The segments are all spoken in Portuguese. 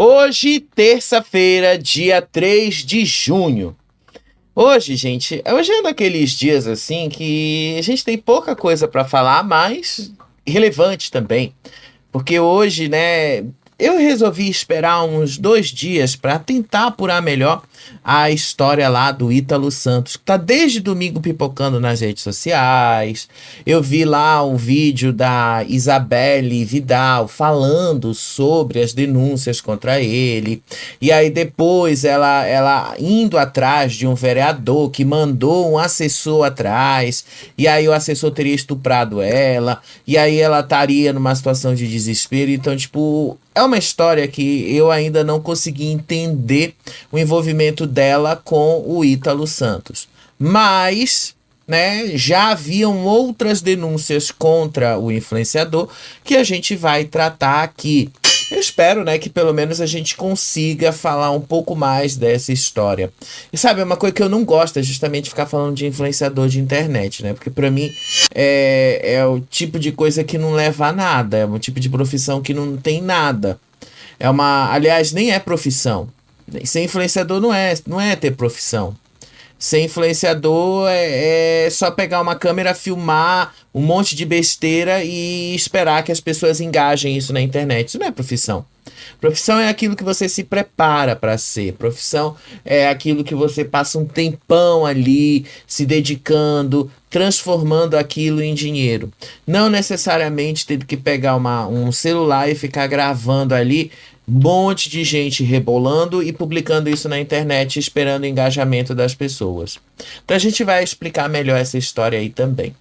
Hoje, terça-feira, dia 3 de junho. Hoje é um daqueles dias assim que a gente tem pouca coisa para falar, mas relevante também. Porque hoje, né, eu resolvi esperar uns 2 dias para tentar apurar melhor a história lá do Ítalo Santos, que tá desde domingo pipocando nas redes sociais. Eu vi lá um vídeo da Isabelle Vidal falando sobre as denúncias contra ele. E aí depois ela indo atrás de um vereador que mandou um assessor atrás. E aí o assessor teria estuprado ela. E aí ela estaria numa situação de desespero. Então, tipo, é uma história que eu ainda não consegui entender o envolvimento dela com o Ítalo Santos. Mas, né, já haviam outras denúncias contra o influenciador que a gente vai tratar aqui. Eu espero, né, que pelo menos a gente consiga falar um pouco mais dessa história. E sabe, uma coisa que eu não gosto é justamente ficar falando de influenciador de internet, né? Porque pra mim é o tipo de coisa que não leva a nada, é um tipo de profissão que não tem nada. Aliás, nem é profissão. Ser influenciador não é ter profissão. Ser influenciador é só pegar uma câmera, filmar um monte de besteira e esperar que as pessoas engajem isso na internet. Isso não é profissão. Profissão é aquilo que você se prepara para ser. Profissão é aquilo que você passa um tempão ali se dedicando, transformando aquilo em dinheiro. Não necessariamente tendo que pegar um celular e ficar gravando ali um monte de gente rebolando e publicando isso na internet, esperando o engajamento das pessoas. Então a gente vai explicar melhor essa história aí também.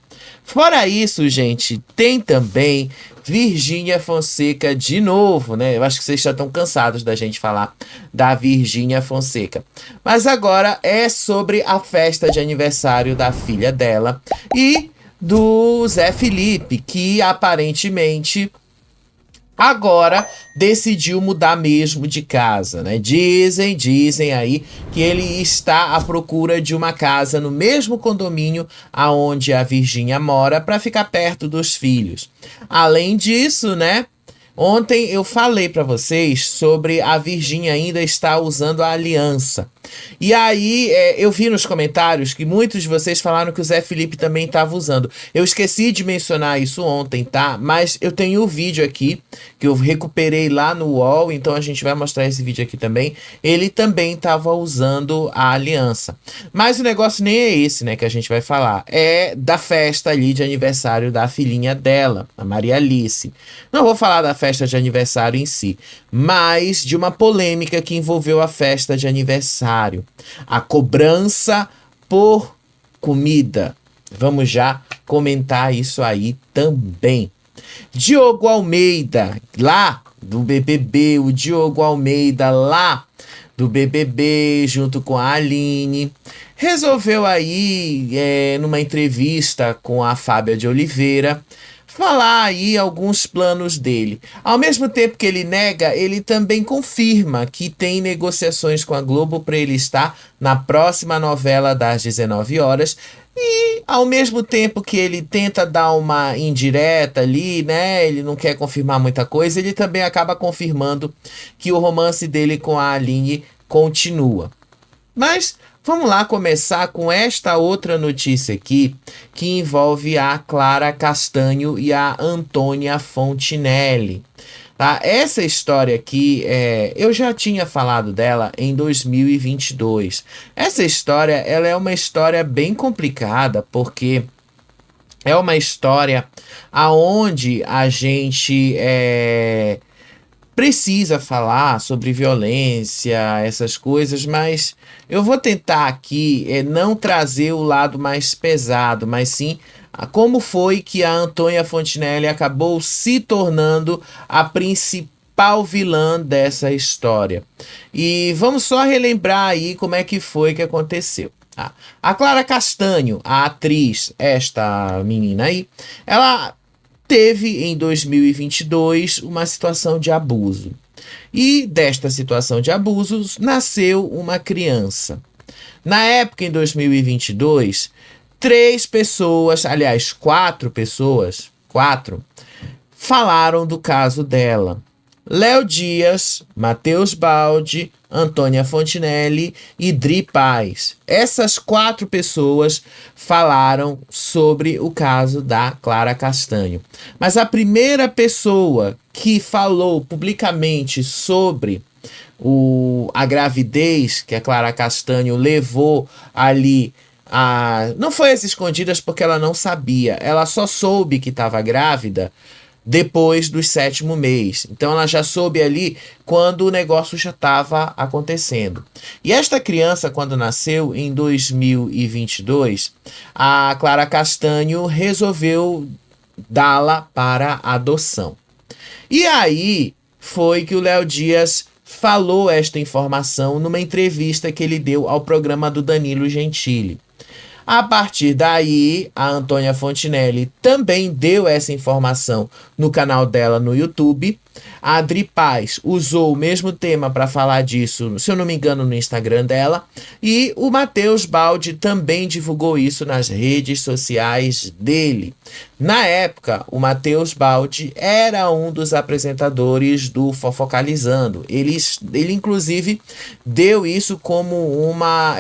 Fora isso, gente, tem também Virgínia Fonseca de novo, né? Eu acho que vocês já estão cansados da gente falar da Virgínia Fonseca. Mas agora é sobre a festa de aniversário da filha dela e do Zé Felipe, que aparentemente agora decidiu mudar mesmo de casa, né? Dizem aí que ele está à procura de uma casa no mesmo condomínio aonde a Virgínia mora para ficar perto dos filhos. Além disso, né? Ontem eu falei para vocês sobre a Virgínia ainda estar usando a aliança. E aí eu vi nos comentários que muitos de vocês falaram que o Zé Felipe também estava usando. Eu esqueci de mencionar isso ontem, tá? Mas eu tenho o vídeo aqui que eu recuperei lá no UOL, então a gente vai mostrar esse vídeo aqui também. Ele também estava usando a aliança. Mas o negócio nem é esse, né, que a gente vai falar. É da festa ali de aniversário da filhinha dela, a Maria Alice. Não vou falar da festa de aniversário em si, mas de uma polêmica que envolveu a festa de aniversário. A cobrança por comida. Vamos já comentar isso aí também. Diogo Almeida, lá do BBB, o Diogo Almeida lá do BBB, junto com a Aline, resolveu aí, numa entrevista com a Fábia de Oliveira, falar aí alguns planos dele. Ao mesmo tempo que ele nega, ele também confirma que tem negociações com a Globo para ele estar na próxima novela das 19 horas. E ao mesmo tempo que ele tenta dar uma indireta ali, né? Ele não quer confirmar muita coisa, ele também acaba confirmando que o romance dele com a Aline continua. Mas vamos lá começar com esta outra notícia aqui, que envolve a Clara Castanho e a Antônia Fontinelli. Tá? Essa história aqui, eu já tinha falado dela em 2022. Essa história, ela é uma história bem complicada, porque é uma história aonde a gente precisa falar sobre violência, essas coisas, mas eu vou tentar aqui não trazer o lado mais pesado, mas sim como foi que a Antônia Fontinelli acabou se tornando a principal vilã dessa história. E vamos só relembrar aí como é que foi que aconteceu. A Clara Castanho, a atriz, esta menina aí, ela teve em 2022 uma situação de abuso. E desta situação de abusos nasceu uma criança. Na época, em 2022, 3 pessoas, aliás, 4 pessoas, falaram do caso dela. Léo Dias, Matheus Baldi, Antônia Fontinelli e Dri Paz. Essas 4 pessoas falaram sobre o caso da Clara Castanho. Mas a primeira pessoa que falou publicamente sobre a gravidez que a Clara Castanho levou ali, não foi às escondidas porque ela não sabia, ela só soube que estava grávida depois do 7º mês. Então ela já soube ali quando o negócio já estava acontecendo. E esta criança, quando nasceu em 2022, a Clara Castanho resolveu dá-la para adoção. E aí foi que o Léo Dias falou esta informação numa entrevista que ele deu ao programa do Danilo Gentili. A partir daí, a Antônia Fontinelli também deu essa informação no canal dela no YouTube. A Adri Paz usou o mesmo tema para falar disso, se eu não me engano, no Instagram dela. E o Matheus Baldi também divulgou isso nas redes sociais dele. Na época, o Matheus Baldi era um dos apresentadores do Fofocalizando. Ele inclusive, deu isso como uma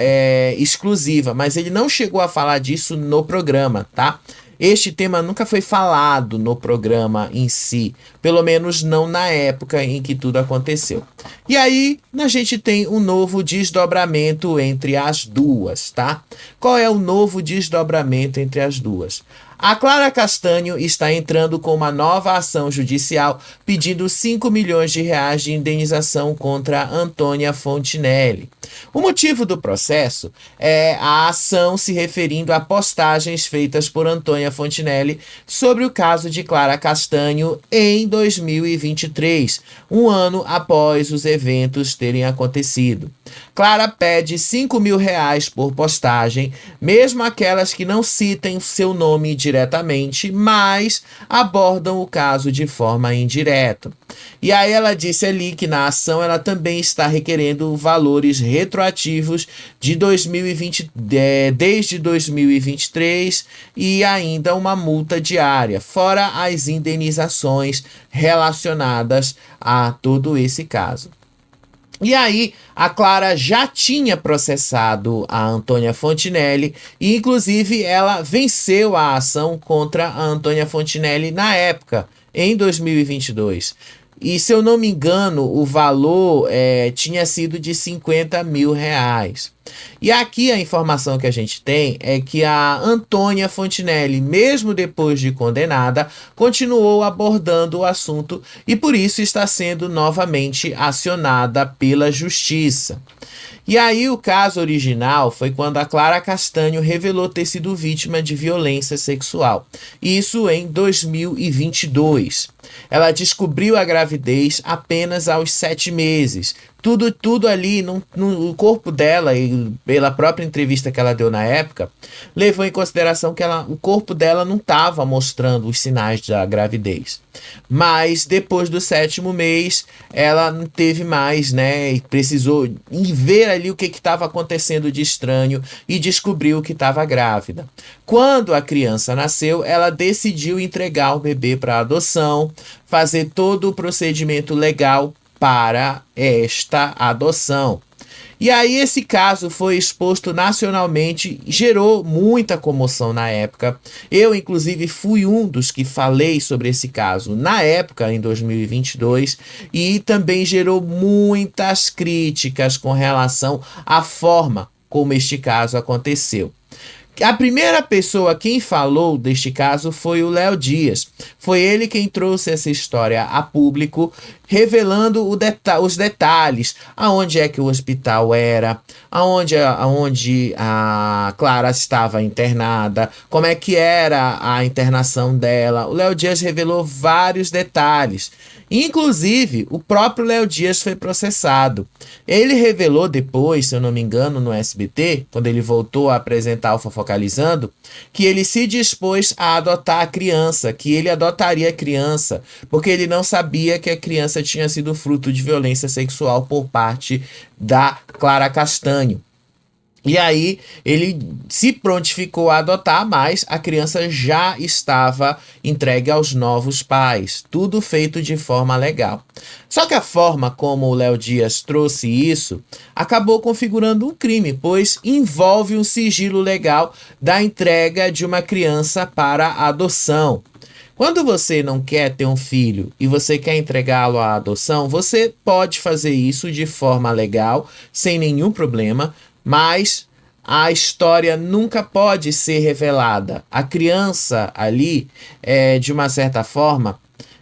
exclusiva, mas ele não chegou a falar disso no programa, tá? Este tema nunca foi falado no programa em si, pelo menos não na época em que tudo aconteceu. E aí, a gente tem um novo desdobramento entre as duas, tá? Qual é o novo desdobramento entre as duas? A Clara Castanho está entrando com uma nova ação judicial pedindo 5 milhões de reais de indenização contra Antônia Fontinelli. O motivo do processo é a ação se referindo a postagens feitas por Antônia Fontinelli sobre o caso de Clara Castanho em 2023, um ano após os eventos terem acontecido. Clara pede 5 mil reais por postagem, mesmo aquelas que não citem seu nome diretamente, mas abordam o caso de forma indireta. E aí ela disse ali que na ação ela também está requerendo valores retroativos de 2020, desde 2023 e ainda uma multa diária, fora as indenizações relacionadas a todo esse caso. E aí, a Clara já tinha processado a Antônia Fontinelli e, inclusive, ela venceu a ação contra a Antônia Fontinelli na época, em 2022. E, se eu não me engano, o valor tinha sido de 50 mil reais. E aqui a informação que a gente tem é que a Antônia Fontinelli, mesmo depois de condenada, continuou abordando o assunto e por isso está sendo novamente acionada pela justiça. E aí o caso original foi quando a Clara Castanho revelou ter sido vítima de violência sexual. Isso em 2022. Ela descobriu a gravidez apenas aos 7 meses. Tudo ali no corpo dela, e pela própria entrevista que ela deu na época, levou em consideração que o corpo dela não estava mostrando os sinais da gravidez. Mas depois do 7º mês, ela não teve mais, né? E precisou ver ali o que estava acontecendo de estranho e descobriu que estava grávida. Quando a criança nasceu, ela decidiu entregar o bebê para adoção, fazer todo o procedimento legal para esta adoção. E aí esse caso foi exposto nacionalmente, gerou muita comoção na época. Eu, inclusive, fui um dos que falei sobre esse caso na época, em 2022, e também gerou muitas críticas com relação à forma como este caso aconteceu. A primeira pessoa quem falou deste caso foi o Léo Dias. Foi ele quem trouxe essa história a público, revelando os detalhes, aonde é que o hospital era, aonde a Clara estava internada, como é que era a internação dela. O Léo Dias revelou vários detalhes. Inclusive, o próprio Léo Dias foi processado. Ele revelou depois, se eu não me engano, no SBT, quando ele voltou a apresentar o Fofocalizando, que ele se dispôs a adotar a criança, que ele adotaria a criança, porque ele não sabia que a criança tinha sido fruto de violência sexual por parte da Clara Castanho. E aí ele se prontificou a adotar, mas a criança já estava entregue aos novos pais, tudo feito de forma legal. Só que a forma como o Léo Dias trouxe isso acabou configurando um crime, pois envolve um sigilo legal da entrega de uma criança para adoção. Quando você não quer ter um filho e você quer entregá-lo à adoção, você pode fazer isso de forma legal, sem nenhum problema, mas a história nunca pode ser revelada. A criança ali, de uma certa forma,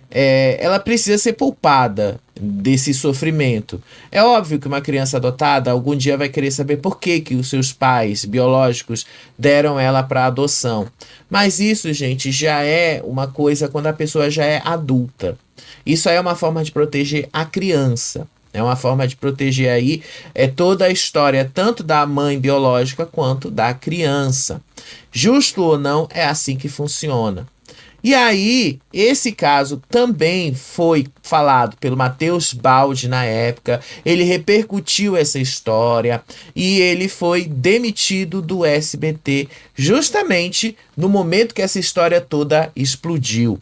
ela precisa ser poupada desse sofrimento. É óbvio que uma criança adotada algum dia vai querer saber por que os seus pais biológicos deram ela para adoção. Mas isso, gente, já é uma coisa quando a pessoa já é adulta. Isso aí é uma forma de proteger a criança. É uma forma de proteger aí toda a história, tanto da mãe biológica quanto da criança. Justo ou não, é assim que funciona. E aí, esse caso também foi falado pelo Matheus Baldi na época, ele repercutiu essa história e ele foi demitido do SBT justamente no momento que essa história toda explodiu.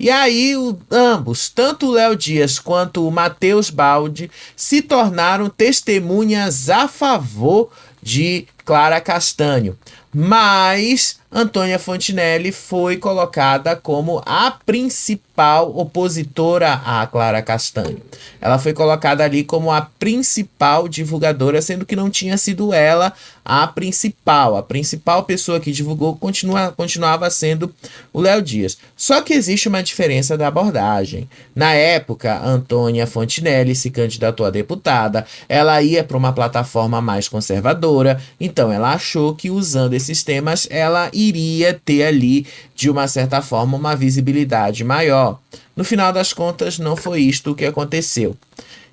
E aí, ambos, tanto o Léo Dias quanto o Matheus Baldi, se tornaram testemunhas a favor de Clara Castanho. Mas Antônia Fontinelli foi colocada como a principal opositora a Clara Castanho. Ela foi colocada ali como a principal divulgadora, sendo que não tinha sido ela a principal. A principal pessoa que divulgou continuava sendo o Léo Dias. Só que existe uma diferença da abordagem. Na época, Antônia Fontinelli se candidatou a deputada, ela ia para uma plataforma mais conservadora, então ela achou que usando esses temas ela iria ter ali, de uma certa forma, uma visibilidade maior. No final das contas, não foi isto o que aconteceu.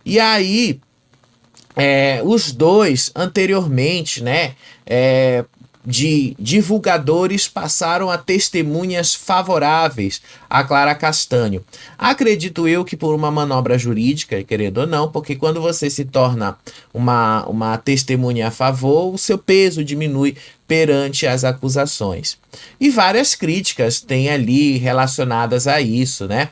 E aí, os dois, anteriormente, né, de divulgadores passaram a testemunhas favoráveis a Clara Castanho. Acredito eu que por uma manobra jurídica, querendo ou não, porque quando você se torna uma testemunha a favor, o seu peso diminui perante as acusações. E várias críticas têm ali relacionadas a isso, né?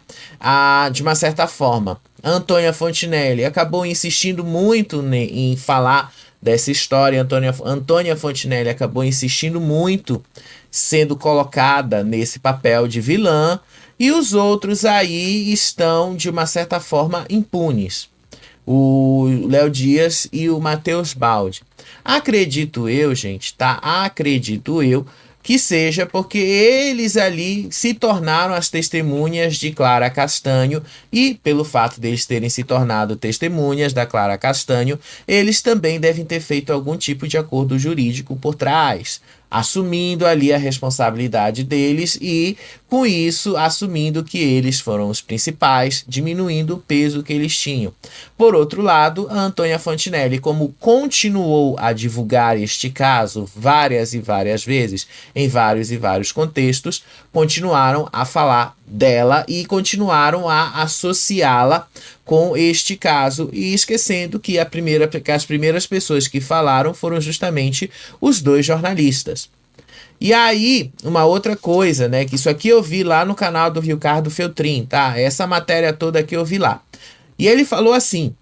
De uma certa forma, a Antônia Fontinelli acabou insistindo muito em falar dessa história. Antônia Fontinelli acabou insistindo muito, sendo colocada nesse papel de vilã, e os outros aí estão, de uma certa forma, impunes. O Léo Dias e o Matheus Baldi. Acredito eu, gente, tá? Acredito eu que seja porque eles ali se tornaram as testemunhas de Clara Castanho e, pelo fato deles terem se tornado testemunhas da Clara Castanho, eles também devem ter feito algum tipo de acordo jurídico por trás, assumindo ali a responsabilidade deles e, com isso, assumindo que eles foram os principais, diminuindo o peso que eles tinham. Por outro lado, a Antônia Fontinelli, como continuou a divulgar este caso várias e várias vezes, em vários e vários contextos, continuaram a falar dela e continuaram a associá-la com este caso, e esquecendo que as primeiras pessoas que falaram foram justamente os dois jornalistas. E aí, uma outra coisa, né, que isso aqui eu vi lá no canal do Ricardo Feltrin, tá? Essa matéria toda aqui eu vi lá. E ele falou assim,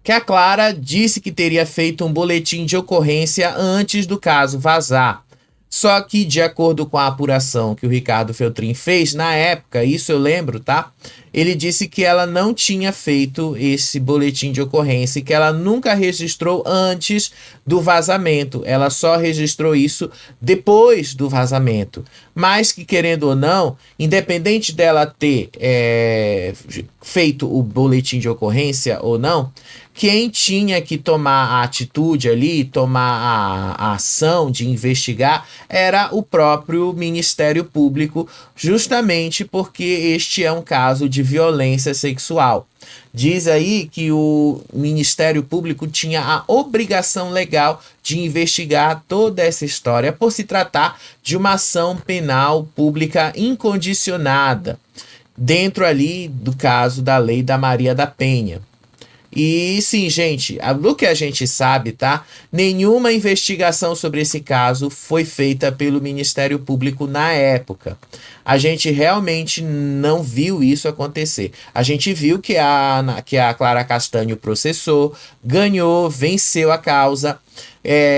que a Clara disse que teria feito um boletim de ocorrência antes do caso vazar. Só que, de acordo com a apuração que o Ricardo Feltrin fez na época, isso eu lembro, tá? Ele disse que ela não tinha feito esse boletim de ocorrência e que ela nunca registrou antes do vazamento. Ela só registrou isso depois do vazamento. Mas que, querendo ou não, independente dela ter feito o boletim de ocorrência ou não, quem tinha que tomar a atitude ali, tomar a ação de investigar, era o próprio Ministério Público, justamente porque este é um caso de violência sexual. Diz aí que o Ministério Público tinha a obrigação legal de investigar toda essa história por se tratar de uma ação penal pública incondicionada, dentro ali do caso da Lei da Maria da Penha. E sim, gente, do que a gente sabe, tá? Nenhuma investigação sobre esse caso foi feita pelo Ministério Público na época. A gente realmente não viu isso acontecer. A gente viu que a Clara Castanho processou, ganhou, venceu a causa.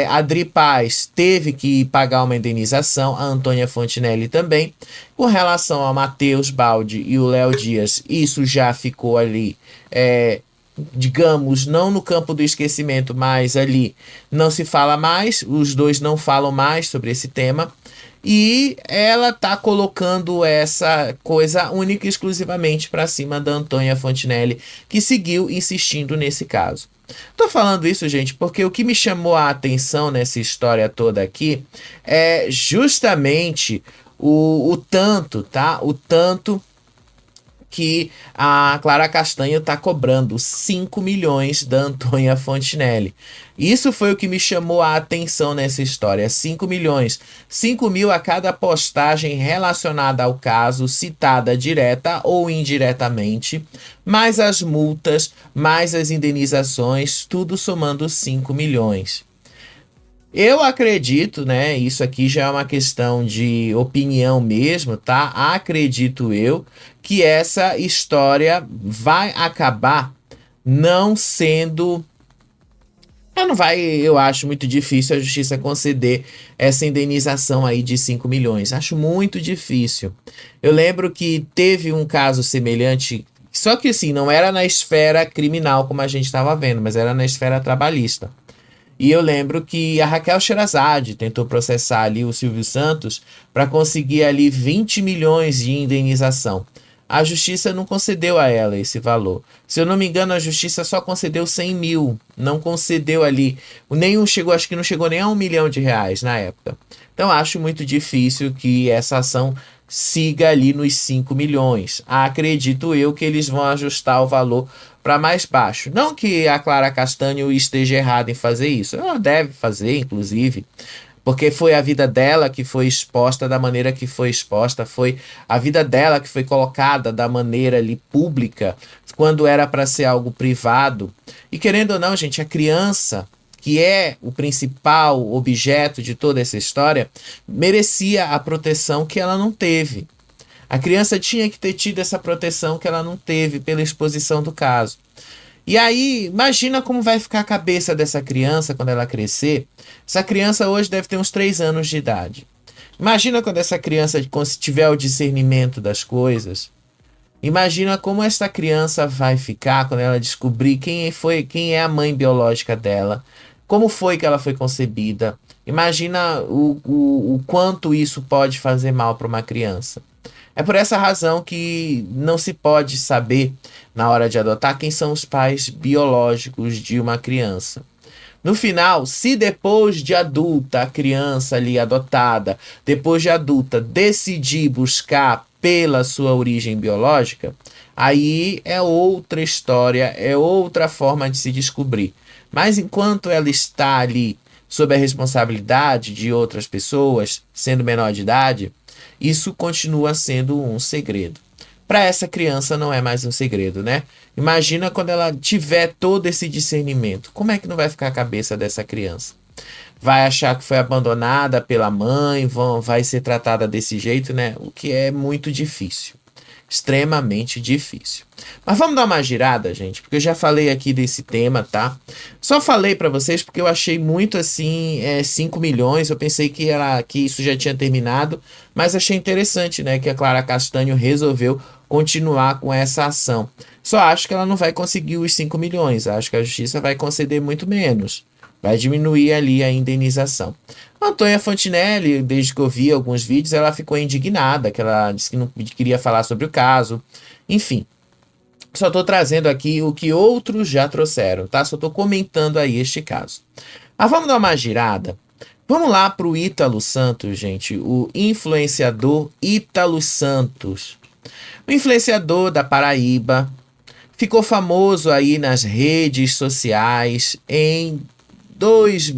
A Dri Paz teve que pagar uma indenização, a Antônia Fontinelli também. Com relação ao Matheus Baldi e o Léo Dias, isso já ficou ali, digamos, não no campo do esquecimento, mas ali não se fala mais, os dois não falam mais sobre esse tema. E ela tá colocando essa coisa única e exclusivamente para cima da Antônia Fontinelli, que seguiu insistindo nesse caso. Tô falando isso, gente, porque o que me chamou a atenção nessa história toda aqui é justamente o tanto, tá? O tanto que a Clara Castanho está cobrando 5 milhões da Antônia Fontinelli. Isso foi o que me chamou a atenção nessa história. 5 milhões. 5 mil a cada postagem relacionada ao caso, citada direta ou indiretamente, mais as multas, mais as indenizações, tudo somando 5 milhões. Eu acredito, né? Isso aqui já é uma questão de opinião mesmo, tá? Acredito eu que essa história vai acabar não sendo. Não vai, eu acho muito difícil a justiça conceder essa indenização aí de 5 milhões. Acho muito difícil. Eu lembro que teve um caso semelhante, só que assim, não era na esfera criminal como a gente estava vendo, mas era na esfera trabalhista. E eu lembro que a Raquel Sherazade tentou processar ali o Silvio Santos para conseguir ali 20 milhões de indenização. A justiça não concedeu a ela esse valor. Se eu não me engano, a justiça só concedeu 100 mil. Não concedeu ali. Nenhum chegou, acho que não chegou nem a R$ 1 milhão na época. Então acho muito difícil que essa ação siga ali nos 5 milhões. Acredito eu que eles vão ajustar o valor para mais baixo. Não que a Clara Castanho esteja errada em fazer isso. Ela deve fazer, inclusive, porque foi a vida dela que foi exposta da maneira que foi exposta, foi a vida dela que foi colocada da maneira ali pública, quando era para ser algo privado. E querendo ou não, gente, a criança, que é o principal objeto de toda essa história, merecia a proteção que ela não teve. A criança tinha que ter tido essa proteção que ela não teve pela exposição do caso. E aí, imagina como vai ficar a cabeça dessa criança quando ela crescer. Essa criança hoje deve ter uns 3 anos de idade. Imagina quando essa criança tiver o discernimento das coisas. Imagina como essa criança vai ficar quando ela descobrir quem é a mãe biológica dela, como foi que ela foi concebida. Imagina o quanto isso pode fazer mal para uma criança. É por essa razão que não se pode saber, na hora de adotar, quem são os pais biológicos de uma criança. No final, se depois de adulta, a criança ali adotada, depois de adulta, decidir buscar pela sua origem biológica, aí é outra história, é outra forma de se descobrir. Mas enquanto ela está ali sob a responsabilidade de outras pessoas, sendo menor de idade, isso continua sendo um segredo. Para essa criança não é mais um segredo, né? Imagina quando ela tiver todo esse discernimento. Como é que não vai ficar a cabeça dessa criança? Vai achar que foi abandonada pela mãe, vai ser tratada desse jeito, né? O que é muito difícil. Extremamente difícil. Mas vamos dar uma girada, gente, porque eu já falei aqui desse tema, tá? Só falei para vocês porque eu achei muito assim, 5 milhões, eu pensei que isso já tinha terminado, mas achei interessante, né, que a Clara Castanho resolveu continuar com essa ação. Só acho que ela não vai conseguir os 5 milhões, acho que a justiça vai conceder muito menos. Vai diminuir ali a indenização. A Antônia Fontinelli, desde que eu vi alguns vídeos, ela ficou indignada, que ela disse que não queria falar sobre o caso. Enfim, só estou trazendo aqui o que outros já trouxeram, tá? Só estou comentando aí este caso. Mas vamos dar uma girada? Vamos lá para o Ítalo Santos, gente. O influenciador Ítalo Santos. O influenciador da Paraíba ficou famoso aí nas redes sociais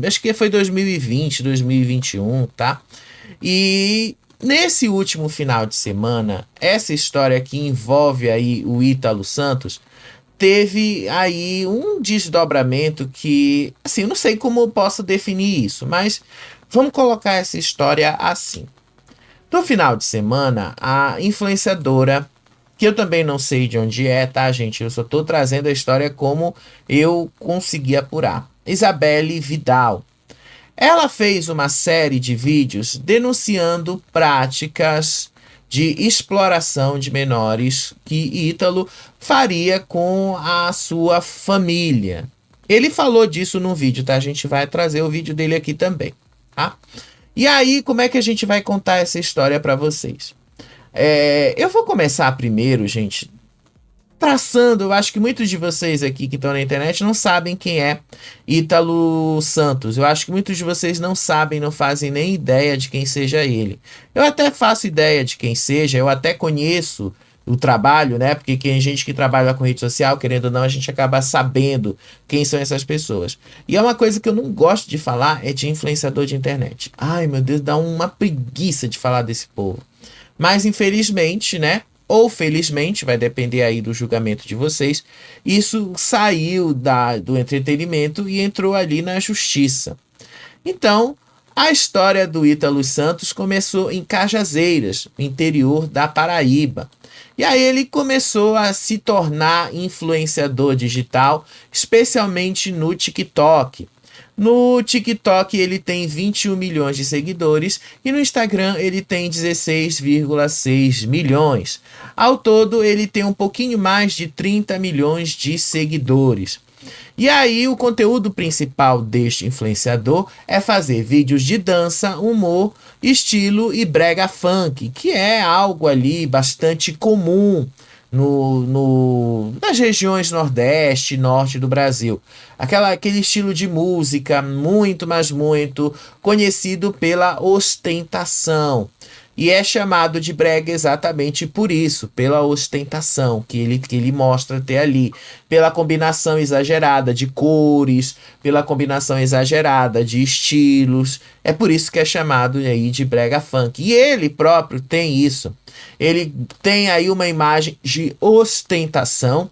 acho que foi 2020, 2021, tá? E nesse último final de semana, essa história que envolve aí o Ítalo Santos teve aí um desdobramento que, assim, eu não sei como eu posso definir isso, mas vamos colocar essa história assim. No final de semana, a influenciadora, que eu também não sei de onde é, tá, gente? Eu só tô trazendo a história como eu consegui apurar. Isabelle Vidal. Ela fez uma série de vídeos denunciando práticas de exploração de menores que Ítalo faria com a sua família. Ele falou disso num vídeo, tá? A gente vai trazer o vídeo dele aqui também, tá? E aí, como é que a gente vai contar essa história para vocês? Eu vou começar primeiro, gente, traçando. Eu acho que muitos de vocês aqui que estão na internet não sabem quem é Ítalo Santos. Eu acho que muitos de vocês não sabem, não fazem nem ideia de quem seja ele. Eu até faço ideia de quem seja, eu até conheço o trabalho, né? Porque tem gente que trabalha com rede social, querendo ou não, a gente acaba sabendo quem são essas pessoas. E é uma coisa que eu não gosto de falar, é de influenciador de internet. Ai, meu Deus, dá uma preguiça de falar desse povo. Mas infelizmente, né? Ou felizmente, vai depender aí do julgamento de vocês, isso saiu do entretenimento e entrou ali na justiça. Então, a história do Ítalo Santos começou em Cajazeiras, interior da Paraíba. E aí ele começou a se tornar influenciador digital, especialmente no TikTok. No TikTok ele tem 21 milhões de seguidores e no Instagram ele tem 16,6 milhões. Ao todo ele tem um pouquinho mais de 30 milhões de seguidores. E aí o conteúdo principal deste influenciador é fazer vídeos de dança, humor, estilo e brega funk, que é algo ali bastante comum nas regiões nordeste e norte do Brasil. Aquele estilo de música muito, mas muito conhecido pela ostentação. E é chamado de brega exatamente por isso, pela ostentação que ele mostra ter ali, pela combinação exagerada de cores, pela combinação exagerada de estilos. É por isso que é chamado aí de brega funk. E ele próprio tem isso. Ele tem aí uma imagem de ostentação,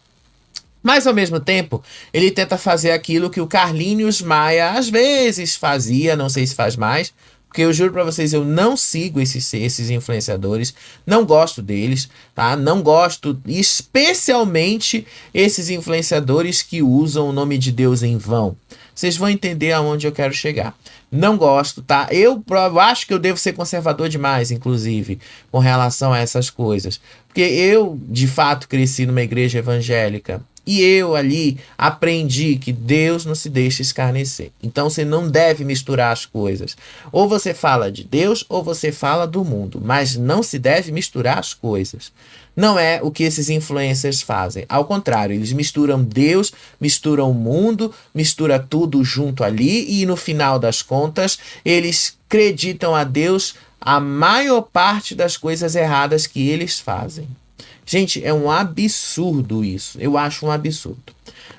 mas ao mesmo tempo ele tenta fazer aquilo que o Carlinhos Maia às vezes fazia, não sei se faz mais, porque eu juro pra vocês, eu não sigo esses influenciadores, não gosto deles, tá? Não gosto, especialmente esses influenciadores que usam o nome de Deus em vão. Vocês vão entender aonde eu quero chegar. Não gosto, tá? Eu acho que eu devo ser conservador demais, inclusive, com relação a essas coisas. Porque eu, de fato, cresci numa igreja evangélica. E eu ali aprendi que Deus não se deixa escarnecer. Então você não deve misturar as coisas. Ou você fala de Deus ou você fala do mundo. Mas não se deve misturar as coisas. Não é o que esses influencers fazem. Ao contrário, eles misturam Deus, misturam o mundo, misturam tudo junto ali. E no final das contas, eles acreditam a Deus a maior parte das coisas erradas que eles fazem. Gente, é um absurdo isso. Eu acho um absurdo.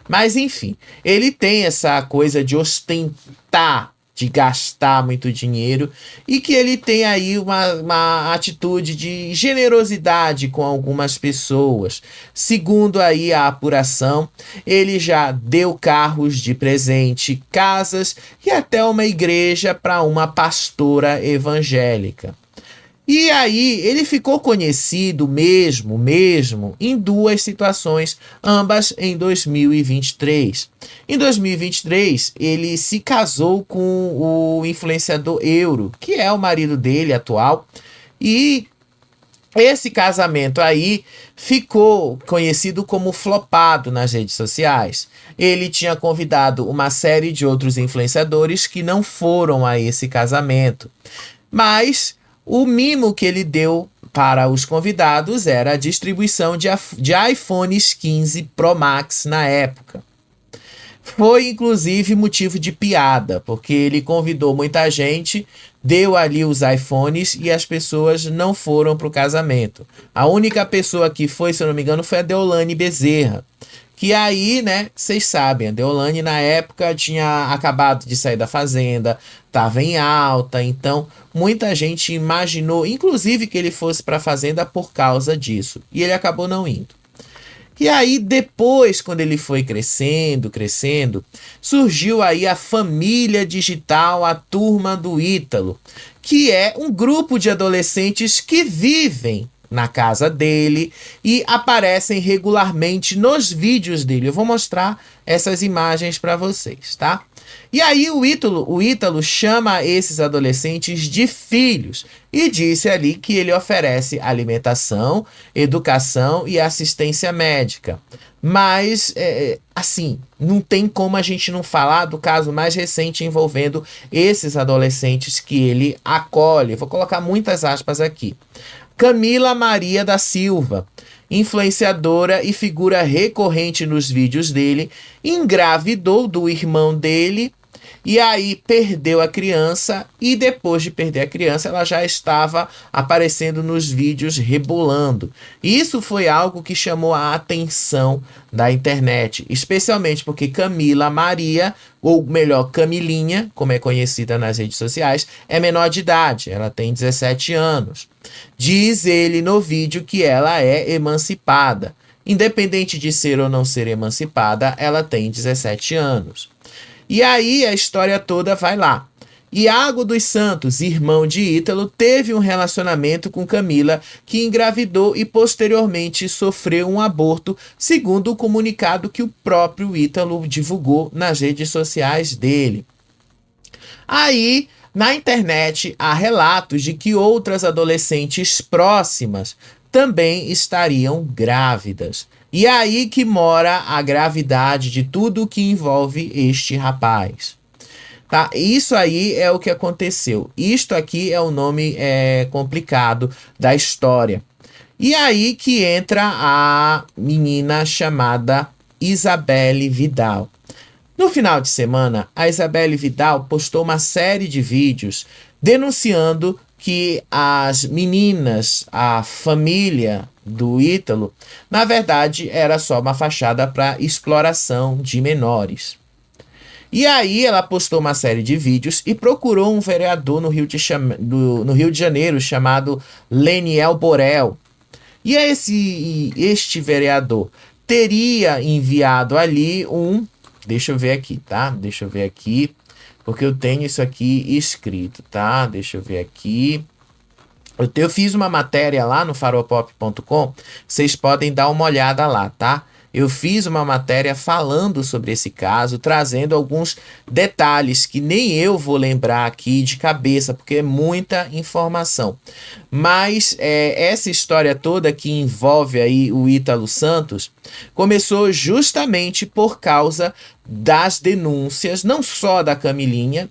Mas, enfim, ele tem essa coisa de ostentar, de gastar muito dinheiro e que ele tem aí uma atitude de generosidade com algumas pessoas. Segundo aí a apuração, ele já deu carros de presente, casas e até uma igreja para uma pastora evangélica. E aí ele ficou conhecido mesmo, em duas situações, ambas em 2023. Em 2023, ele se casou com o influenciador Euro, que é o marido dele atual, e esse casamento aí ficou conhecido como flopado nas redes sociais. Ele tinha convidado uma série de outros influenciadores que não foram a esse casamento, mas o mimo que ele deu para os convidados era a distribuição de iPhones 15 Pro Max na época. Foi inclusive motivo de piada, porque ele convidou muita gente, deu ali os iPhones e as pessoas não foram para o casamento. A única pessoa que foi, se eu não me engano, foi a Deolane Bezerra. Que aí, né, vocês sabem, a Deolane na época tinha acabado de sair da Fazenda, estava em alta, então muita gente imaginou, inclusive, que ele fosse para a Fazenda por causa disso. E ele acabou não indo. E aí depois, quando ele foi crescendo, surgiu aí a família digital, a turma do Ítalo, que é um grupo de adolescentes que vivem na casa dele e aparecem regularmente nos vídeos dele. Eu vou mostrar essas imagens para vocês, tá? E aí o Ítalo chama esses adolescentes de filhos e disse ali que ele oferece alimentação, educação e assistência médica. Mas, assim, não tem como a gente não falar do caso mais recente envolvendo esses adolescentes que ele acolhe. Vou colocar muitas aspas aqui. Camila Maria da Silva, influenciadora e figura recorrente nos vídeos dele, engravidou do irmão dele e aí perdeu a criança, e depois de perder a criança ela já estava aparecendo nos vídeos rebolando. Isso foi algo que chamou a atenção da internet, especialmente porque Camila Maria, ou melhor, Camilinha, como é conhecida nas redes sociais, é menor de idade, ela tem 17 anos. Diz ele no vídeo que ela é emancipada. Independente de ser ou não ser emancipada, ela tem 17 anos. E aí a história toda vai lá. Iago dos Santos, irmão de Ítalo, teve um relacionamento com Camila, que engravidou e posteriormente sofreu um aborto, segundo o comunicado que o próprio Ítalo divulgou nas redes sociais dele. Aí, na internet, há relatos de que outras adolescentes próximas também estariam grávidas. E é aí que mora a gravidade de tudo que envolve este rapaz. Tá? Isso aí é o que aconteceu. Isto aqui é o nome complicado da história. E aí que entra a menina chamada Isabelle Vidal. No final de semana, a Isabelle Vidal postou uma série de vídeos denunciando que as meninas, a família do Ítalo, na verdade era só uma fachada para exploração de menores. E aí ela postou uma série de vídeos e procurou um vereador no Rio de Janeiro chamado Leniel Borel. E este vereador teria enviado ali deixa eu ver aqui, tá? Deixa eu ver aqui, porque eu tenho isso aqui escrito, tá? Deixa eu ver aqui. Eu fiz uma matéria lá no farolpop.com, vocês podem dar uma olhada lá, tá? Eu fiz uma matéria falando sobre esse caso, trazendo alguns detalhes que nem eu vou lembrar aqui de cabeça, porque é muita informação. Mas essa história toda que envolve aí o Ítalo Santos começou justamente por causa das denúncias, não só da Camilinha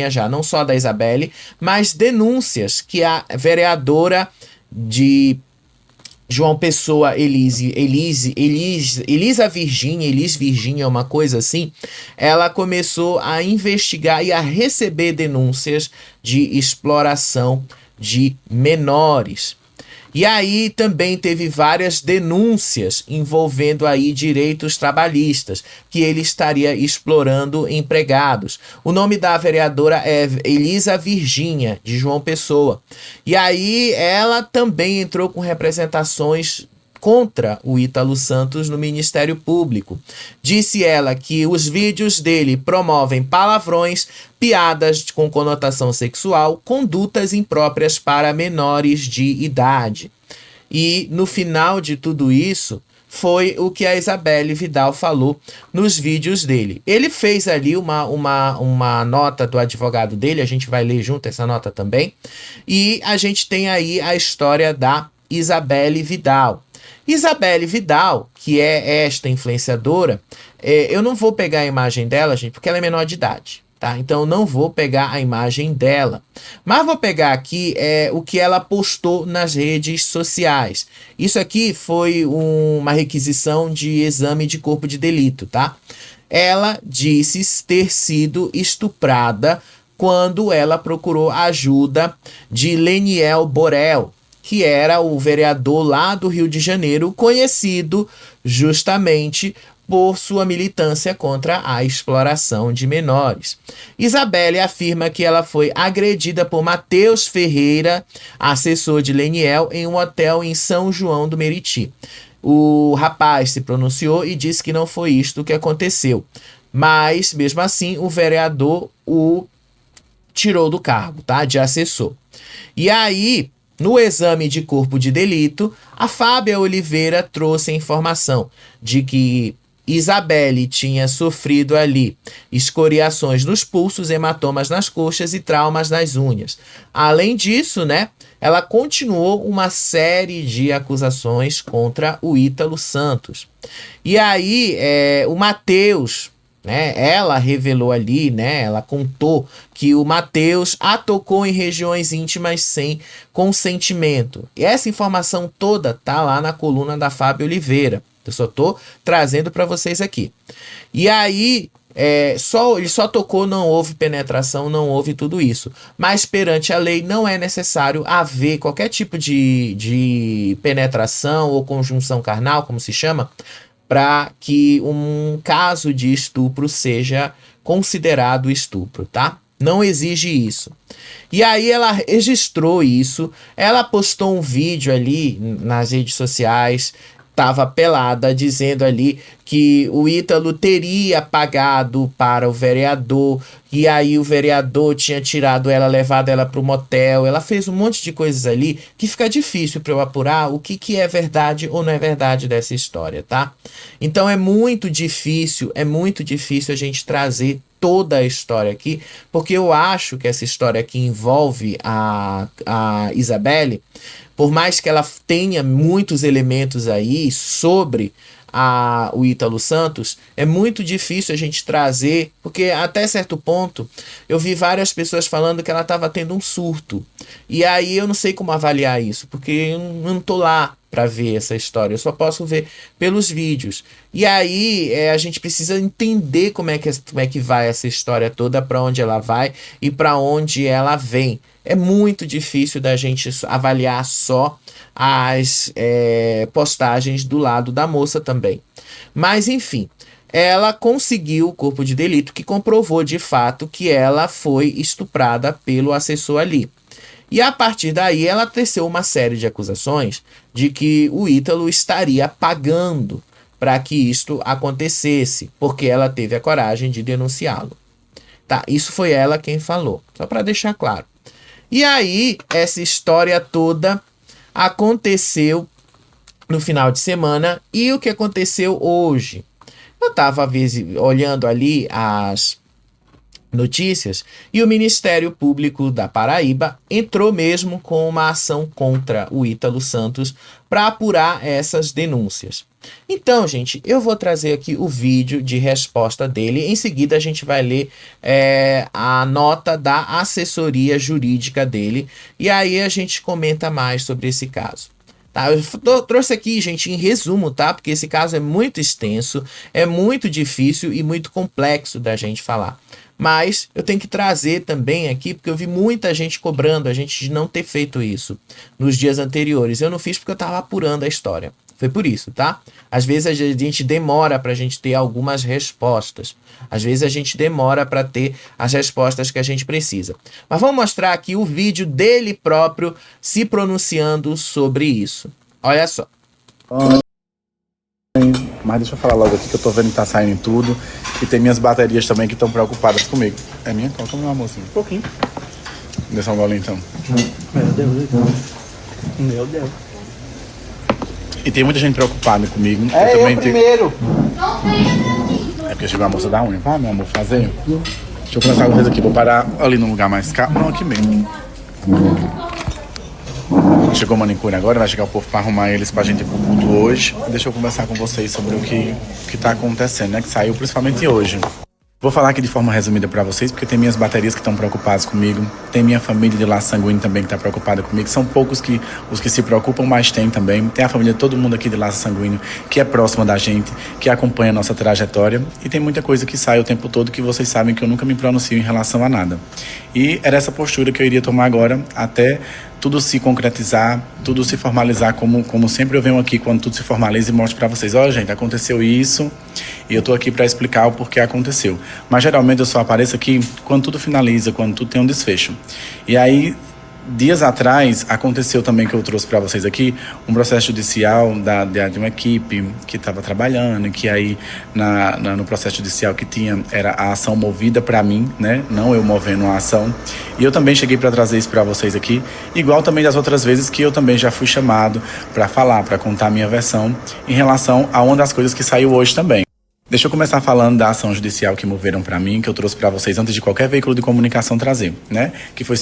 já, não só da Isabelle, mas denúncias que a vereadora de João Pessoa, Elis Virgínia, uma coisa assim, ela começou a investigar e a receber denúncias de exploração de menores. E aí também teve várias denúncias envolvendo aí direitos trabalhistas, que ele estaria explorando empregados. O nome da vereadora é Elisa Virgínia, de João Pessoa. E aí ela também entrou com representações contra o Ítalo Santos no Ministério Público. Disse ela que os vídeos dele promovem palavrões, piadas com conotação sexual, condutas impróprias para menores de idade. E no final de tudo isso, foi o que a Isabelle Vidal falou nos vídeos dele. Ele fez ali uma nota do advogado dele, a gente vai ler junto essa nota também, e a gente tem aí a história da Isabelle Vidal. Isabelle Vidal, que é esta influenciadora, eu não vou pegar a imagem dela, gente, porque ela é menor de idade, tá? Então eu não vou pegar a imagem dela. Mas vou pegar aqui o que ela postou nas redes sociais. Isso aqui foi uma requisição de exame de corpo de delito, tá? Ela disse ter sido estuprada quando ela procurou ajuda de Leniel Borel, que era o vereador lá do Rio de Janeiro, conhecido justamente por sua militância contra a exploração de menores. Isabelle afirma que ela foi agredida por Matheus Ferreira, assessor de Leniel, em um hotel em São João do Meriti. o rapaz se pronunciou e disse que não foi isto que aconteceu. Mas, mesmo assim, o vereador o tirou do cargo, tá? De assessor. E aí, no exame de corpo de delito, a Fábia Oliveira trouxe a informação de que Isabelle tinha sofrido ali escoriações nos pulsos, hematomas nas coxas e traumas nas unhas. Além disso, né, ela continuou uma série de acusações contra o Ítalo Santos. E aí, o Matheus, né, ela revelou ali, né, ela contou que o Matheus a tocou em regiões íntimas sem consentimento. E essa informação toda tá lá na coluna da Fábia Oliveira. Eu só tô trazendo para vocês aqui. E aí, ele só tocou, não houve penetração, não houve tudo isso. Mas perante a lei não é necessário haver qualquer tipo de penetração ou conjunção carnal, como se chama, para que um caso de estupro seja considerado estupro, tá? Não exige isso. E aí ela registrou isso, ela postou um vídeo ali nas redes sociais, estava pelada, dizendo ali que o Ítalo teria pagado para o vereador, e aí o vereador tinha tirado ela, levado ela para o motel. Ela fez um monte de coisas ali que fica difícil para eu apurar o que é verdade ou não é verdade dessa história, tá? Então é muito difícil a gente trazer toda a história aqui, porque eu acho que essa história aqui envolve a Isabelle, por mais que ela tenha muitos elementos aí sobre o Ítalo Santos, é muito difícil a gente trazer, porque até certo ponto eu vi várias pessoas falando que ela estava tendo um surto. E aí eu não sei como avaliar isso, porque eu não tô lá para ver essa história, eu só posso ver pelos vídeos. E aí a gente precisa entender como é que vai essa história toda, para onde ela vai e para onde ela vem. É muito difícil da gente avaliar só as postagens do lado da moça também. Mas enfim, ela conseguiu o corpo de delito que comprovou de fato que ela foi estuprada pelo assessor ali. E a partir daí ela teceu uma série de acusações de que o Ítalo estaria pagando para que isto acontecesse, porque ela teve a coragem de denunciá-lo. Tá, isso foi ela quem falou, só para deixar claro. E aí, essa história toda aconteceu no final de semana. E o que aconteceu hoje? Eu estava olhando ali as notícias e o Ministério Público da Paraíba entrou mesmo com uma ação contra o Ítalo Santos para apurar essas denúncias. Então, gente, eu vou trazer aqui o vídeo de resposta dele. Em seguida, a gente vai ler a nota da assessoria jurídica dele. E aí a gente comenta mais sobre esse caso. Tá, eu trouxe aqui, gente, em resumo, tá? Porque esse caso é muito extenso, é muito difícil e muito complexo da gente falar. Mas eu tenho que trazer também aqui, porque eu vi muita gente cobrando a gente de não ter feito isso nos dias anteriores. Eu não fiz porque eu estava apurando a história. Foi por isso, tá? Às vezes a gente demora para a gente ter algumas respostas. Às vezes a gente demora para ter as respostas que a gente precisa. Mas vamos mostrar aqui o vídeo dele próprio se pronunciando sobre isso. Olha só. Mas deixa eu falar logo aqui que eu tô vendo que tá saindo tudo. E tem minhas baterias também que estão preocupadas comigo. É minha? Coloca meu amorzinho. Um pouquinho. Deixa um golinho então. Meu Deus. Meu Deus. E tem muita gente preocupada comigo. É eu primeiro. É porque chegou a moça da unha. Vai, meu amor, fazer. Deixa eu começar com coisa aqui. Vou parar ali num lugar mais caro. Não, aqui mesmo. Chegou o manicure agora, vai chegar o povo pra arrumar eles pra gente ir pro culto hoje. Deixa eu conversar com vocês sobre o que tá acontecendo, né? Que saiu principalmente hoje. Vou falar aqui de forma resumida pra vocês, porque tem minhas baterias que estão preocupadas comigo. Tem minha família de laço sanguíneo também que tá preocupada comigo. São poucos os que se preocupam, mas tem também. Tem a família de todo mundo aqui de laço sanguíneo que é próxima da gente, que acompanha a nossa trajetória. E tem muita coisa que sai o tempo todo que vocês sabem que eu nunca me pronuncio em relação a nada. E era essa postura que eu iria tomar agora até tudo se concretizar, tudo se formalizar, como sempre eu venho aqui quando tudo se formaliza e mostro pra vocês. Ó, gente, aconteceu isso e eu tô aqui pra explicar o porquê aconteceu. Mas geralmente eu só apareço aqui quando tudo finaliza, quando tudo tem um desfecho. E aí Dias atrás, aconteceu também que eu trouxe para vocês aqui um processo judicial de uma equipe que estava trabalhando, e que aí no processo judicial que tinha, era a ação movida para mim, né? Não eu movendo a ação. E eu também cheguei para trazer isso para vocês aqui, igual também das outras vezes que eu também já fui chamado para falar, para contar a minha versão em relação a uma das coisas que saiu hoje também. Deixa eu começar falando da ação judicial que moveram para mim, que eu trouxe para vocês antes de qualquer veículo de comunicação trazer, né? Que foi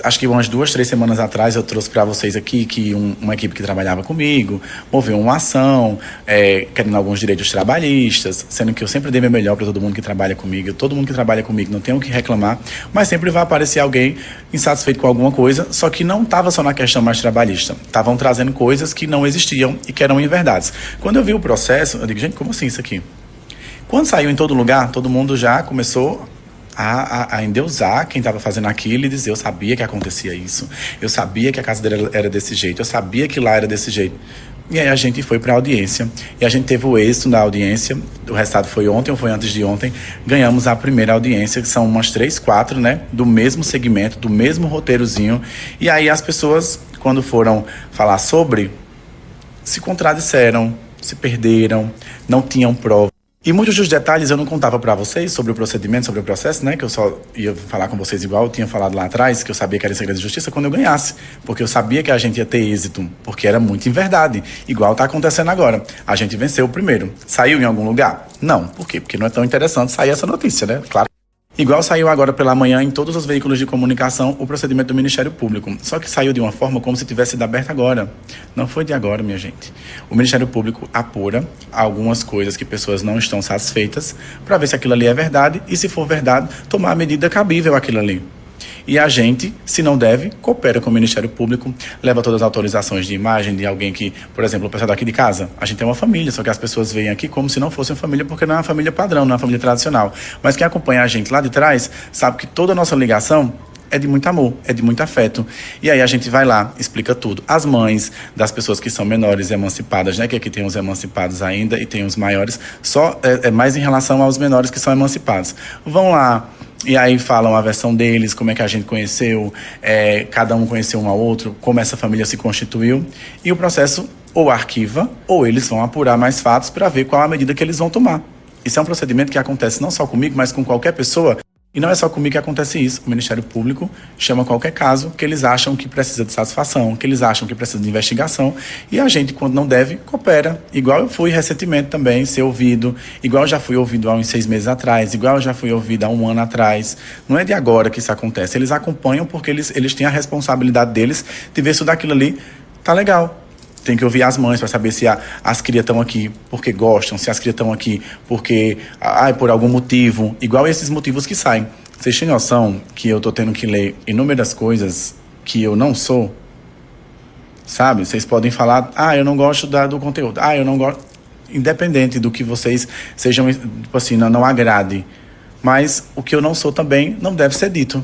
acho que umas 2, 3 semanas atrás eu trouxe para vocês aqui que uma equipe que trabalhava comigo moveu uma ação, querendo alguns direitos trabalhistas, sendo que eu sempre dei meu melhor para todo mundo que trabalha comigo. Todo mundo que trabalha comigo não tem o que reclamar, mas sempre vai aparecer alguém insatisfeito com alguma coisa, só que não estava só na questão mais trabalhista. Estavam trazendo coisas que não existiam e que eram inverdades. Quando eu vi o processo, eu digo, gente, como assim isso aqui? Quando saiu em todo lugar, todo mundo já começou a endeusar quem estava fazendo aquilo e dizer, eu sabia que acontecia isso, eu sabia que a casa dele era desse jeito, eu sabia que lá era desse jeito. E aí a gente foi para a audiência, e a gente teve o êxito da audiência, o resultado foi ontem ou foi antes de ontem, ganhamos a primeira audiência, que são umas 3, 4, né, do mesmo segmento, do mesmo roteirozinho, e aí as pessoas, quando foram falar sobre, se contradisseram, se perderam, não tinham prova. E muitos dos detalhes eu não contava para vocês sobre o procedimento, sobre o processo, né? Que eu só ia falar com vocês igual eu tinha falado lá atrás, que eu sabia que era em segredo de justiça quando eu ganhasse. Porque eu sabia que a gente ia ter êxito, porque era muito em verdade. Igual tá acontecendo agora. A gente venceu o primeiro. Saiu em algum lugar? Não. Por quê? Porque não é tão interessante sair essa notícia, né? Claro. Igual saiu agora pela manhã em todos os veículos de comunicação o procedimento do Ministério Público. Só que saiu de uma forma como se tivesse sido aberto agora. Não foi de agora, minha gente. O Ministério Público apura algumas coisas que pessoas não estão satisfeitas para ver se aquilo ali é verdade e, se for verdade, tomar a medida cabível àquilo ali. E a gente, se não deve, coopera com o Ministério Público, leva todas as autorizações de imagem de alguém que, por exemplo, o pessoal daqui de casa, a gente é uma família, só que as pessoas veem aqui como se não fosse uma família, porque não é uma família padrão, não é uma família tradicional. Mas quem acompanha a gente lá de trás sabe que toda a nossa ligação é de muito amor, é de muito afeto. E aí a gente vai lá, explica tudo. As mães das pessoas que são menores emancipadas, né? Que aqui tem os emancipados ainda e tem os maiores, só é mais em relação aos menores que são emancipados. Vão lá, e aí falam a versão deles, como é que a gente conheceu, cada um conheceu um ao outro, como essa família se constituiu. E o processo ou arquiva, ou eles vão apurar mais fatos para ver qual a medida que eles vão tomar. Isso é um procedimento que acontece não só comigo, mas com qualquer pessoa. E não é só comigo que acontece isso. O Ministério Público chama qualquer caso que eles acham que precisa de satisfação, que eles acham que precisa de investigação. E a gente, quando não deve, coopera. Igual eu fui recentemente também ser ouvido, igual eu já fui ouvido há uns 6 meses atrás, igual eu já fui ouvido há 1 ano atrás. Não é de agora que isso acontece. Eles acompanham porque eles têm a responsabilidade deles de ver se tudo aquilo ali tá legal. Tem que ouvir as mães para saber se as crias estão aqui porque gostam, se as crias estão aqui porque, por algum motivo, igual esses motivos que saem. Vocês têm noção que eu tô tendo que ler inúmeras coisas que eu não sou? Sabe? Vocês podem falar, eu não gosto do conteúdo, eu não gosto. Independente do que vocês sejam, tipo assim, não agrade. Mas o que eu não sou também não deve ser dito.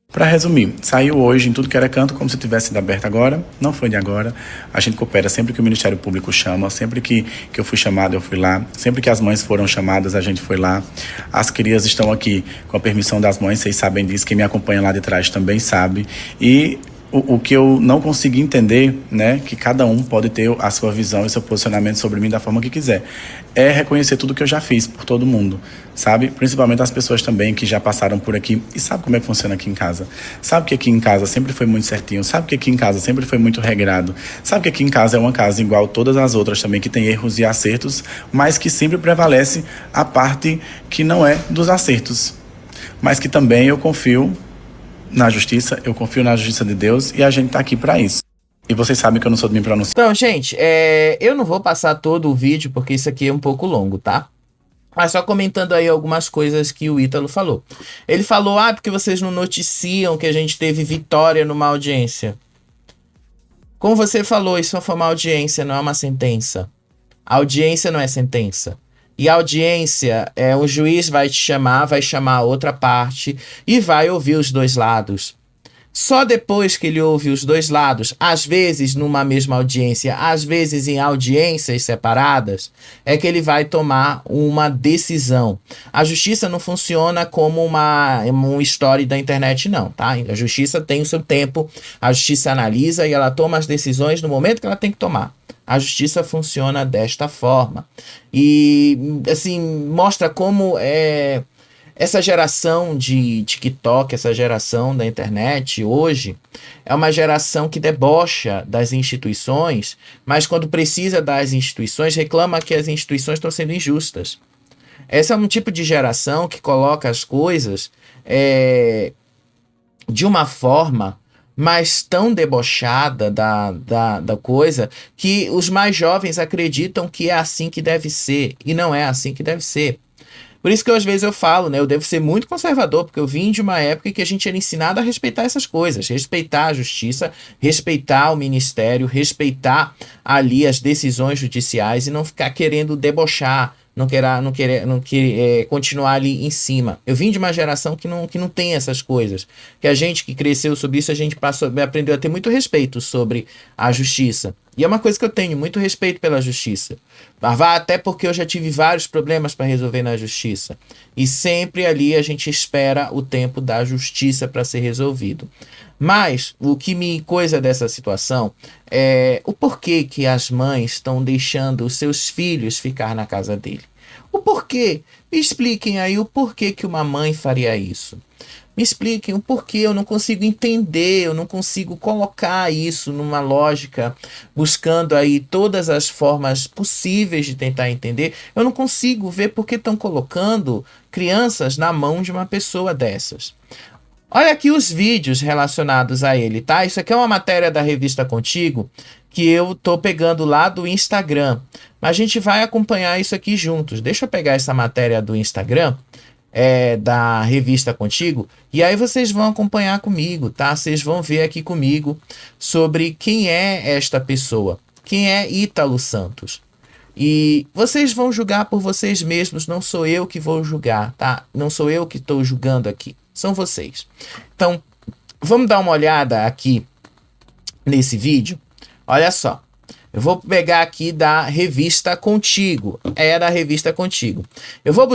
Para resumir, saiu hoje em tudo que era canto, como se tivesse sido aberto agora, não foi de agora. A gente coopera sempre que o Ministério Público chama, sempre que eu fui chamado, eu fui lá. Sempre que as mães foram chamadas, a gente foi lá. As crias estão aqui com a permissão das mães, vocês sabem disso, quem me acompanha lá de trás também sabe. E o que eu não consegui entender, né, que cada um pode ter a sua visão e seu posicionamento sobre mim da forma que quiser, é reconhecer tudo que eu já fiz por todo mundo, sabe? Principalmente as pessoas também que já passaram por aqui e sabem como é que funciona aqui em casa. Sabe que aqui em casa sempre foi muito certinho, sabe que aqui em casa sempre foi muito regrado, sabe que aqui em casa é uma casa igual todas as outras também, que tem erros e acertos, mas que sempre prevalece a parte que não é dos acertos, mas que também eu confio na justiça, eu confio na justiça de Deus e a gente tá aqui pra isso. E vocês sabem que eu não sou de me pronunciar. Então, gente, eu não vou passar todo o vídeo porque isso aqui é um pouco longo, tá? Mas só comentando aí algumas coisas que o Ítalo falou. Ele falou, porque vocês não noticiam que a gente teve vitória numa audiência. Como você falou, isso foi uma audiência, não é uma sentença. A audiência não é sentença. E a audiência, o juiz vai te chamar, vai chamar a outra parte e vai ouvir os dois lados. Só depois que ele ouve os dois lados, às vezes numa mesma audiência, às vezes em audiências separadas, é que ele vai tomar uma decisão. A justiça não funciona como um story da internet, não, tá? A justiça tem o seu tempo, a justiça analisa e ela toma as decisões no momento que ela tem que tomar. A justiça funciona desta forma. E, assim, mostra como essa geração de TikTok, essa geração da internet hoje, é uma geração que debocha das instituições, mas quando precisa das instituições, reclama que as instituições estão sendo injustas. Essa é um tipo de geração que coloca as coisas de uma forma mas tão debochada da coisa que os mais jovens acreditam que é assim que deve ser, e não é assim que deve ser. Por isso que às vezes eu falo, né? Eu devo ser muito conservador, porque eu vim de uma época em que a gente era ensinado a respeitar essas coisas, respeitar a justiça, respeitar o ministério, respeitar ali as decisões judiciais e não ficar querendo debochar, não querer continuar ali em cima. Eu vim de uma geração que não tem essas coisas. Que a gente que cresceu sobre isso, a gente aprendeu a ter muito respeito sobre a justiça. E é uma coisa que eu tenho, muito respeito pela justiça. Até porque eu já tive vários problemas para resolver na justiça. E sempre ali a gente espera o tempo da justiça para ser resolvido. Mas o que me coisa dessa situação é o porquê que as mães estão deixando os seus filhos ficar na casa dele. O porquê? Me expliquem aí o porquê que uma mãe faria isso. Me expliquem o porquê, eu não consigo entender, eu não consigo colocar isso numa lógica, buscando aí todas as formas possíveis de tentar entender. Eu não consigo ver por que estão colocando crianças na mão de uma pessoa dessas. Olha aqui os vídeos relacionados a ele, tá? Isso aqui é uma matéria da revista Contigo, que eu tô pegando lá do Instagram. Mas a gente vai acompanhar isso aqui juntos. Deixa eu pegar essa matéria do Instagram, da revista Contigo, e aí vocês vão acompanhar comigo, tá? Vocês vão ver aqui comigo sobre quem é esta pessoa, quem é Ítalo Santos. E vocês vão julgar por vocês mesmos, não sou eu que vou julgar, tá? Não sou eu que estou julgando aqui, são vocês. Então, vamos dar uma olhada aqui nesse vídeo. Olha só. Eu vou pegar aqui da revista Contigo. É da revista Contigo. Eu vou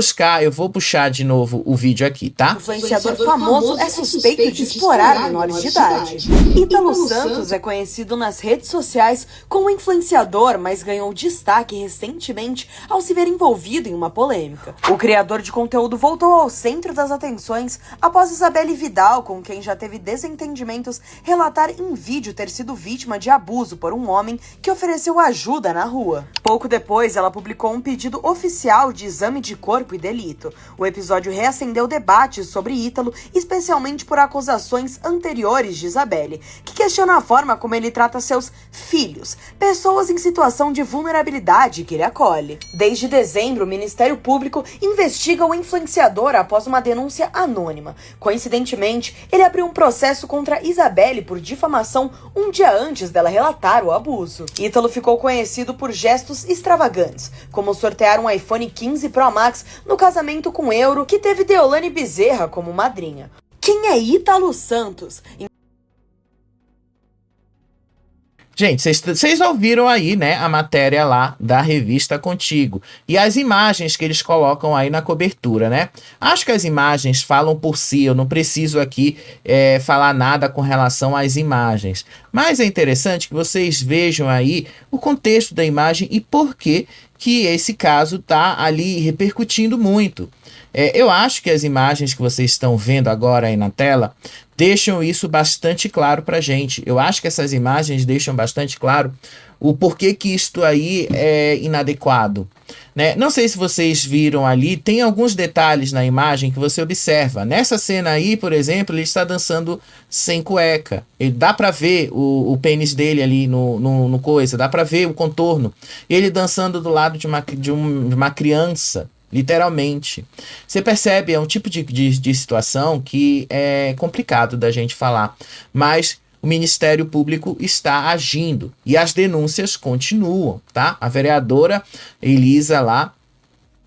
puxar de novo o vídeo aqui, tá? O influenciador famoso é suspeito de explorar menores de idade. Ítalo Santos é conhecido nas redes sociais como influenciador, mas ganhou destaque recentemente ao se ver envolvido em uma polêmica. O criador de conteúdo voltou ao centro das atenções após Isabelle Vidal, com quem já teve desentendimentos, relatar em vídeo ter sido vítima de abuso por um homem que ofereceu ajuda na rua. Pouco depois, ela publicou um pedido oficial de exame de corpo e delito. O episódio reacendeu debates sobre Ítalo, especialmente por acusações anteriores de Isabelle, que questiona a forma como ele trata seus filhos, pessoas em situação de vulnerabilidade que ele acolhe. Desde dezembro, o Ministério Público investiga o influenciador após uma denúncia anônima. Coincidentemente, ele abriu um processo contra Isabelle por difamação um dia antes dela relatar o abuso. Ítalo ficou conhecido por gestos extravagantes, como sortear um iPhone 15 Pro Max no casamento com Euro, que teve Deolane Bezerra como madrinha. Quem é Ítalo Santos? Gente, vocês ouviram aí, né, a matéria lá da revista Contigo. E as imagens que eles colocam aí na cobertura, né? Acho que as imagens falam por si, eu não preciso aqui falar nada com relação às imagens. Mas é interessante que vocês vejam aí o contexto da imagem e por que esse caso tá ali repercutindo muito. Eu acho que as imagens que vocês estão vendo agora aí na tela deixam isso bastante claro pra gente. Eu acho que essas imagens deixam bastante claro o porquê que isto aí é inadequado, né? Não sei se vocês viram ali, tem alguns detalhes na imagem que você observa. Nessa cena aí, por exemplo, ele está dançando sem cueca. Dá pra ver o pênis dele ali no coisa, dá pra ver o contorno. Ele dançando do lado de uma criança. Literalmente. Você percebe, é um tipo de situação que é complicado da gente falar. Mas o Ministério Público está agindo. E as denúncias continuam, tá? A vereadora Elisa lá,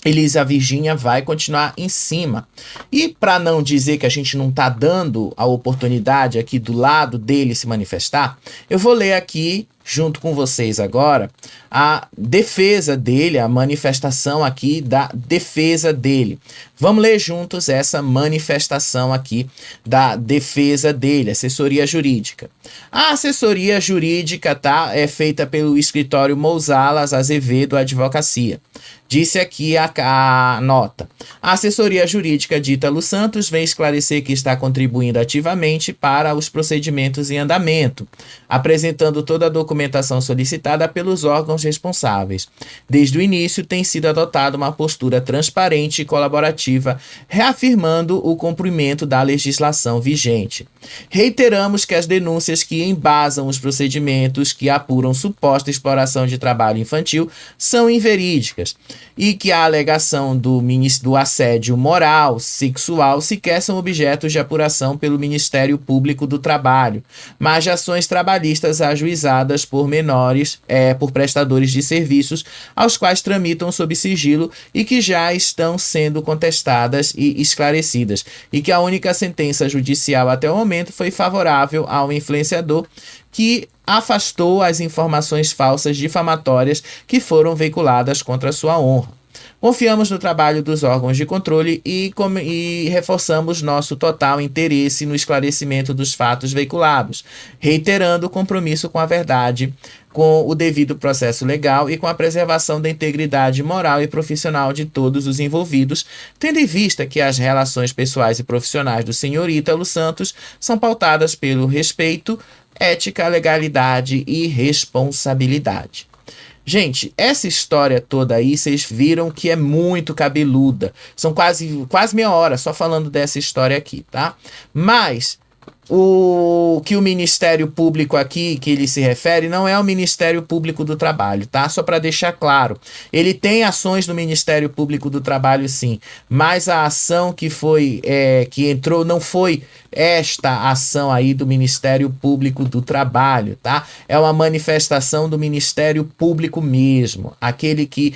Elisa Virgínia vai continuar em cima. E para não dizer que a gente não está dando a oportunidade aqui do lado dele se manifestar, eu vou ler aqui, junto com vocês agora, a defesa dele, a manifestação aqui da defesa dele. Vamos ler juntos essa manifestação aqui da defesa dele, assessoria jurídica. A assessoria jurídica é feita pelo escritório Mousalas Azevedo Advocacia. Disse aqui a nota. A assessoria jurídica de Ítalo Santos vem esclarecer que está contribuindo ativamente para os procedimentos em andamento, apresentando toda a documentação solicitada pelos órgãos responsáveis. Desde o início tem sido adotada uma postura transparente e colaborativa, reafirmando o cumprimento da legislação vigente. Reiteramos que as denúncias que embasam os procedimentos que apuram suposta exploração de trabalho infantil são inverídicas e que a alegação do assédio moral, sexual, sequer são objetos de apuração pelo Ministério Público do Trabalho, mas de ações trabalhistas ajuizadas por por prestadores de serviços, aos quais tramitam sob sigilo e que já estão sendo contestadas e esclarecidas, e que a única sentença judicial até o momento foi favorável ao influenciador, que afastou as informações falsas difamatórias que foram veiculadas contra sua honra. Confiamos no trabalho dos órgãos de controle e reforçamos nosso total interesse no esclarecimento dos fatos veiculados, reiterando o compromisso com a verdade, com o devido processo legal e com a preservação da integridade moral e profissional de todos os envolvidos, tendo em vista que as relações pessoais e profissionais do senhor Ítalo Santos são pautadas pelo respeito, ética, legalidade e responsabilidade. Gente, essa história toda aí, vocês viram que é muito cabeluda. São quase meia hora só falando dessa história aqui, tá? Mas o que o Ministério Público aqui, que ele se refere, não é o Ministério Público do Trabalho, tá? Só para deixar claro. Ele tem ações do Ministério Público do Trabalho, sim, mas a ação que entrou não foi esta ação aí do Ministério Público do Trabalho, tá? É uma manifestação do Ministério Público mesmo, aquele que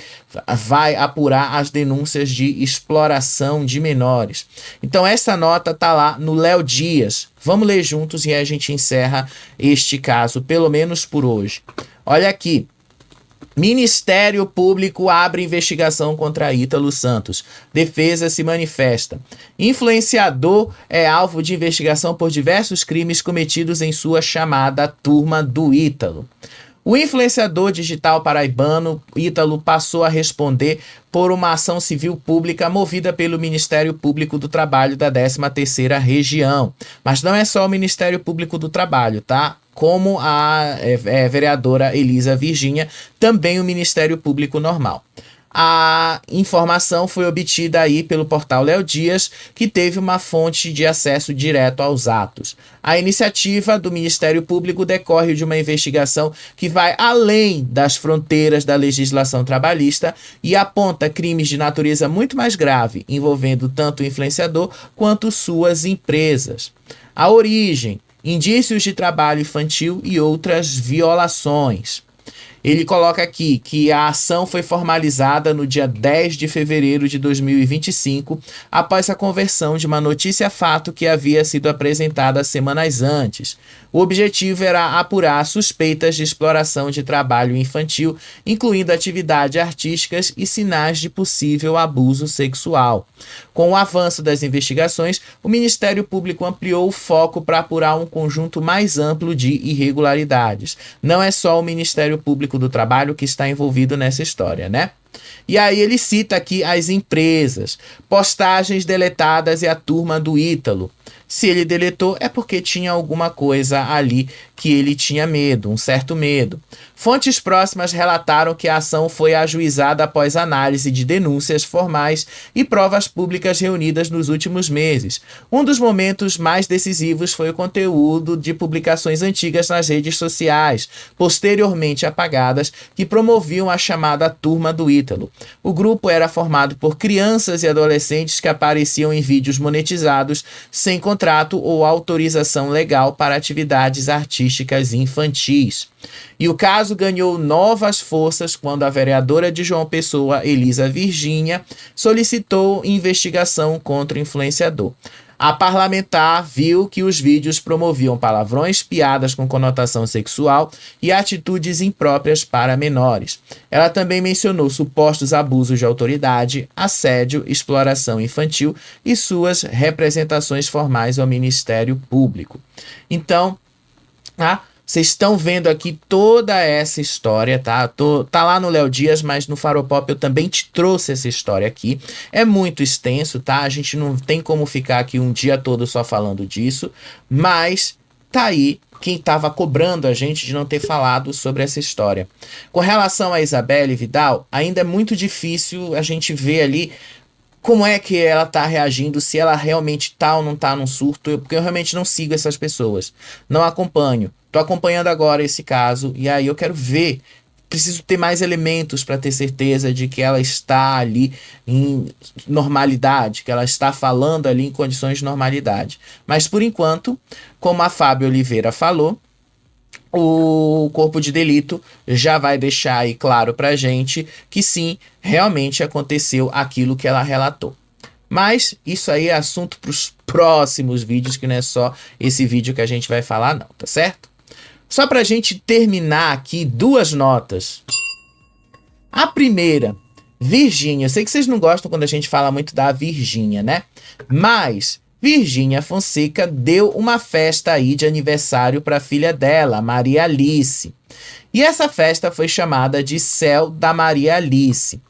vai apurar as denúncias de exploração de menores. Então essa nota tá lá no Léo Dias. Vamos ler juntos e a gente encerra este caso, pelo menos por hoje. Olha aqui. Ministério Público abre investigação contra Ítalo Santos. Defesa se manifesta. Influenciador é alvo de investigação por diversos crimes cometidos em sua chamada Turma do Ítalo. O influenciador digital paraibano Ítalo passou a responder por uma ação civil pública movida pelo Ministério Público do Trabalho da 13ª Região. Mas não é só o Ministério Público do Trabalho, tá? Como a vereadora Elisa Virgínia, também o Ministério Público normal. A informação foi obtida aí pelo portal Léo Dias, que teve uma fonte de acesso direto aos atos. A iniciativa do Ministério Público decorre de uma investigação que vai além das fronteiras da legislação trabalhista e aponta crimes de natureza muito mais grave, envolvendo tanto o influenciador quanto suas empresas. A origem, indícios de trabalho infantil e outras violações. Ele coloca aqui que a ação foi formalizada no dia 10 de fevereiro de 2025, após a conversão de uma notícia-fato que havia sido apresentada semanas antes. O objetivo era apurar suspeitas de exploração de trabalho infantil, incluindo atividades artísticas e sinais de possível abuso sexual. Com o avanço das investigações, o Ministério Público ampliou o foco para apurar um conjunto mais amplo de irregularidades. Não é só o Ministério Público do Trabalho que está envolvido nessa história, né? E aí ele cita aqui as empresas, postagens deletadas e a turma do Ítalo. Se ele deletou, é porque tinha alguma coisa ali que ele tinha medo, um certo medo. Fontes próximas relataram que a ação foi ajuizada após análise de denúncias formais e provas públicas reunidas nos últimos meses. Um dos momentos mais decisivos foi o conteúdo de publicações antigas nas redes sociais, posteriormente apagadas, que promoviam a chamada Turma do Ítalo. Ítalo. O grupo era formado por crianças e adolescentes que apareciam em vídeos monetizados sem contrato ou autorização legal para atividades artísticas infantis. E o caso ganhou novas forças quando a vereadora de João Pessoa, Elisa Virgínia, solicitou investigação contra o influenciador. A parlamentar viu que os vídeos promoviam palavrões, piadas com conotação sexual e atitudes impróprias para menores. Ela também mencionou supostos abusos de autoridade, assédio, exploração infantil e suas representações formais ao Ministério Público. Então, vocês estão vendo aqui toda essa história, tá? Tá lá no Léo Dias, mas no Faropop eu também te trouxe essa história aqui. É muito extenso, tá? A gente não tem como ficar aqui um dia todo só falando disso, mas tá aí quem estava cobrando a gente de não ter falado sobre essa história. Com relação a Isabelle Vidal, ainda é muito difícil a gente ver ali como é que ela tá reagindo, se ela realmente tá ou não tá num surto, porque eu realmente não sigo essas pessoas, não acompanho. Tô acompanhando agora esse caso e aí eu quero ver, preciso ter mais elementos para ter certeza de que ela está ali em normalidade, que ela está falando ali em condições de normalidade. Mas por enquanto, como a Fábio Oliveira falou, o corpo de delito já vai deixar aí claro pra gente que sim, realmente aconteceu aquilo que ela relatou. Mas isso aí é assunto para os próximos vídeos, que não é só esse vídeo que a gente vai falar não, tá certo? Só pra gente terminar aqui, 2 notas. A primeira, Virgínia. Eu sei que vocês não gostam quando a gente fala muito da Virgínia, né? Mas Virgínia Fonseca deu uma festa aí de aniversário para a filha dela, Maria Alice. E essa festa foi chamada de Céu da Maria Alice.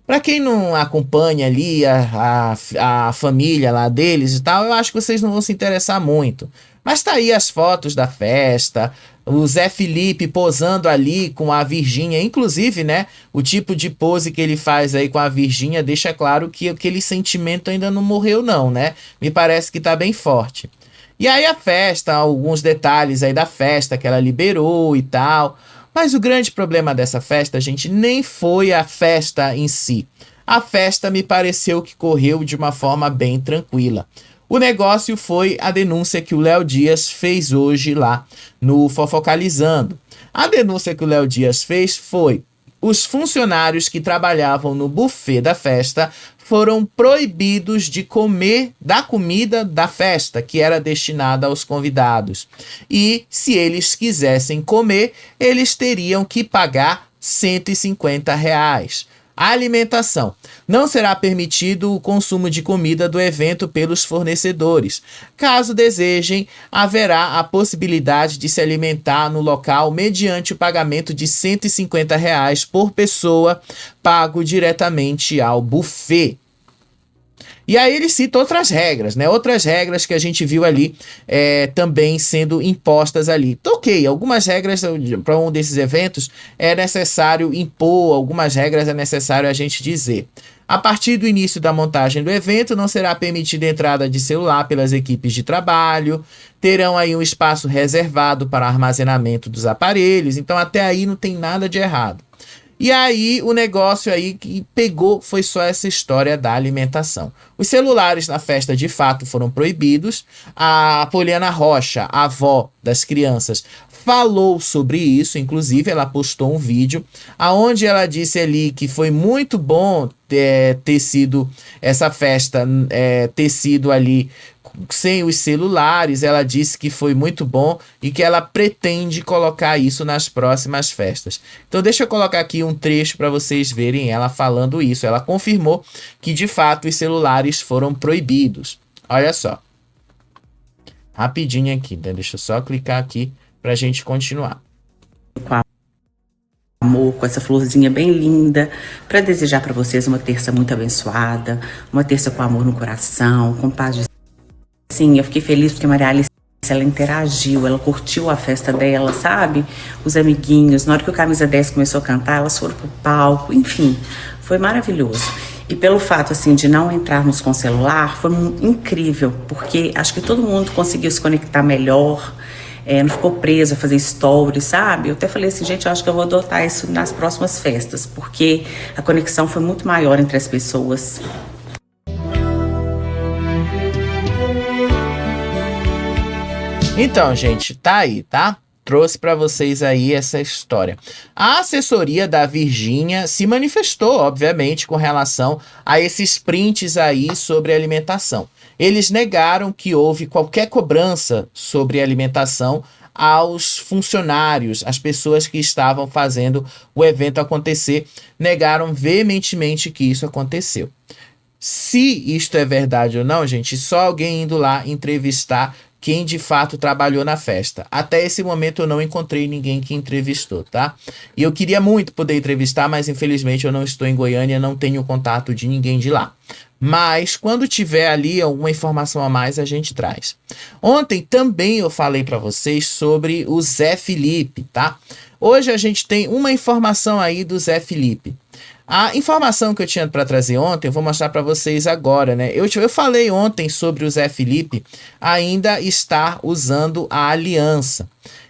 Para quem não acompanha ali a família lá deles e tal, eu acho que vocês não vão se interessar muito. Mas tá aí as fotos da festa, o Zé Felipe posando ali com a Virgínia, inclusive, né, o tipo de pose que ele faz aí com a Virgínia deixa claro que aquele sentimento ainda não morreu não, né? Me parece que tá bem forte. E aí a festa, alguns detalhes aí da festa que ela liberou e tal. Mas o grande problema dessa festa, gente, nem foi a festa em si. A festa me pareceu que correu de uma forma bem tranquila. O negócio foi a denúncia que o Léo Dias fez hoje lá no Fofocalizando. A denúncia que o Léo Dias fez foi: os funcionários que trabalhavam no buffet da festa foram proibidos de comer da comida da festa, que era destinada aos convidados. E se eles quisessem comer, eles teriam que pagar R$150. A alimentação. Não será permitido o consumo de comida do evento pelos fornecedores. Caso desejem, haverá a possibilidade de se alimentar no local mediante o pagamento de R$150 por pessoa, pago diretamente ao buffet. E aí ele cita outras regras, né? Outras regras que a gente viu ali também sendo impostas ali. Ok, algumas regras para um desses eventos é necessário impor, algumas regras é necessário a gente dizer. A partir do início da montagem do evento, não será permitida a entrada de celular pelas equipes de trabalho, terão aí um espaço reservado para armazenamento dos aparelhos, então até aí não tem nada de errado. E aí o negócio aí que pegou foi só essa história da alimentação. Os celulares na festa de fato foram proibidos. A Poliana Rocha, a avó das crianças, falou sobre isso, inclusive ela postou um vídeo aonde ela disse ali que foi muito bom ter sido essa festa, ter sido ali sem os celulares. Ela disse que foi muito bom e que ela pretende colocar isso nas próximas festas. Então deixa eu colocar aqui um trecho para vocês verem ela falando isso. Ela confirmou que de fato os celulares foram proibidos. Olha só. Rapidinho aqui, né? Deixa eu só clicar aqui pra gente continuar. Com amor, com essa florzinha bem linda, para desejar para vocês uma terça muito abençoada, uma terça com amor no coração, com paz de... Sim, eu fiquei feliz porque a Maria Alice, ela interagiu, ela curtiu a festa dela, sabe? Os amiguinhos, na hora que o Camisa 10 começou a cantar, elas foram pro palco, enfim, foi maravilhoso. E pelo fato, assim, de não entrarmos com celular, foi incrível, porque acho que todo mundo conseguiu se conectar melhor. não ficou preso a fazer stories, sabe? Eu até falei assim, gente, eu acho que eu vou adotar isso nas próximas festas, porque a conexão foi muito maior entre as pessoas. Então, gente, tá aí, tá? Trouxe para vocês aí essa história. A assessoria da Virgínia se manifestou, obviamente, com relação a esses prints aí sobre alimentação. Eles negaram que houve qualquer cobrança sobre alimentação aos funcionários, as pessoas que estavam fazendo o evento acontecer, negaram veementemente que isso aconteceu. Se isto é verdade ou não, gente, só alguém indo lá entrevistar quem de fato trabalhou na festa. Até esse momento eu não encontrei ninguém que entrevistou, tá? E eu queria muito poder entrevistar, mas infelizmente eu não estou em Goiânia, não tenho contato de ninguém de lá. Mas quando tiver ali alguma informação a mais, a gente traz. Ontem também eu falei para vocês sobre o Zé Felipe, tá? Hoje a gente tem uma informação aí do Zé Felipe. A informação que eu tinha para trazer ontem, eu vou mostrar para vocês agora, né? Eu falei ontem sobre o Zé Felipe ainda estar usando a aliança.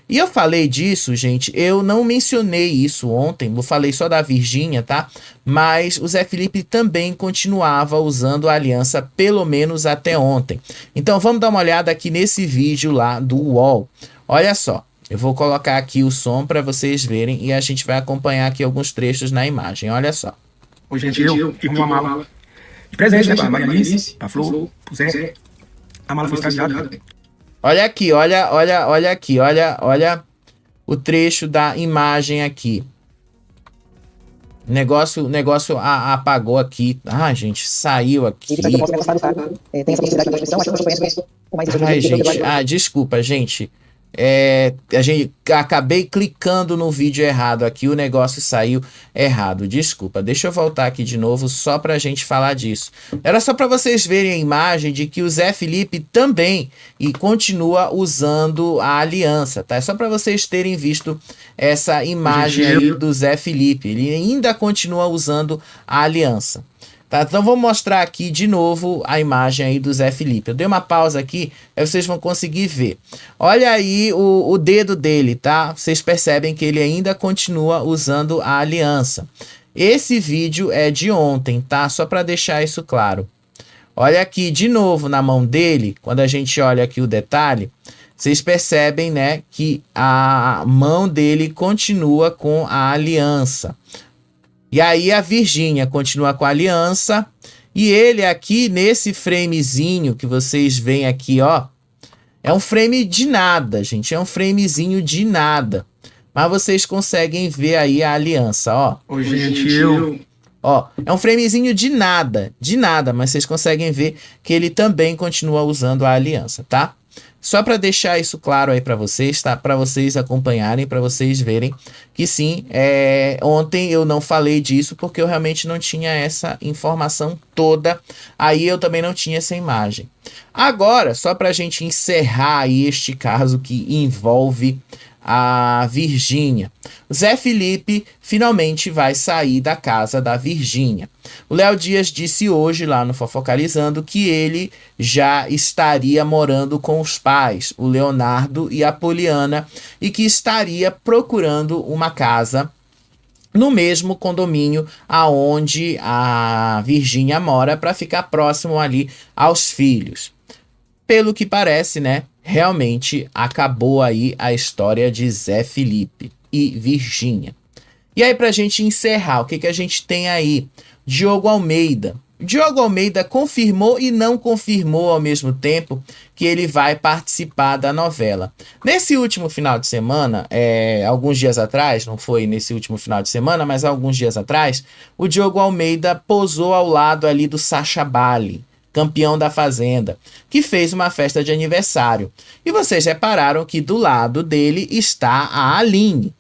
E eu falei disso, gente, eu não mencionei isso ontem, eu falei só da Virgínia, tá? Mas o Zé Felipe também continuava usando a aliança, pelo menos até ontem. Então vamos dar uma olhada aqui nesse vídeo lá do UOL. Olha só. Eu vou colocar aqui o som para vocês verem e a gente vai acompanhar aqui alguns trechos na imagem. Olha só. Oi, gente, eu tive uma mala de presente, né, para a Maria Alice, para a Flor, para o Zé. A mala foi extraviada. Olha aqui, olha aqui, olha o trecho da imagem aqui. Negócio apagou aqui. Ah, gente, saiu aqui. Ai, gente, desculpa, gente. Acabei clicando no vídeo errado aqui, o negócio saiu errado, desculpa, deixa eu voltar aqui de novo só pra gente falar disso. Era só para vocês verem a imagem de que o Zé Felipe também e continua usando a aliança, tá? É só para vocês terem visto essa imagem aí do Zé Felipe, ele ainda continua usando a aliança. Tá, então vou mostrar aqui de novo a imagem aí do Zé Felipe. Eu dei uma pausa aqui, aí vocês vão conseguir ver. Olha aí o dedo dele, tá? Vocês percebem que ele ainda continua usando a aliança. Esse vídeo é de ontem, tá? Só para deixar isso claro. Olha aqui de novo na mão dele, quando a gente olha aqui o detalhe, vocês percebem, né, que a mão dele continua com a aliança. E aí a Virgínia continua com a aliança. E ele aqui nesse framezinho que vocês veem aqui, ó. É um frame de nada, gente. É um framezinho de nada. Mas vocês conseguem ver aí a aliança, ó. Oi, gente, Ó, é um framezinho de nada, mas vocês conseguem ver que ele também continua usando a aliança, tá? Só para deixar isso claro aí para vocês, tá? Para vocês acompanharem, para vocês verem que sim, ontem eu não falei disso porque eu realmente não tinha essa informação toda. Aí eu também não tinha essa imagem. Agora, só para a gente encerrar aí este caso que envolve a Virgínia. O Zé Felipe finalmente vai sair da casa da Virgínia. O Léo Dias disse hoje lá no Fofocalizando que ele já estaria morando com os pais, o Leonardo e a Poliana, e que estaria procurando uma casa no mesmo condomínio aonde a Virgínia mora para ficar próximo ali aos filhos. Pelo que parece, né? Realmente acabou aí a história de Zé Felipe e Virgínia. E aí, pra gente encerrar, o que a gente tem aí? Diogo Almeida. Diogo Almeida confirmou e não confirmou ao mesmo tempo que ele vai participar da novela. Nesse último final de semana, alguns dias atrás, não foi nesse último final de semana, mas alguns dias atrás, o Diogo Almeida posou ao lado ali do Sacha Bali, campeão da Fazenda, que fez uma festa de aniversário. E vocês repararam que do lado dele está a Aline.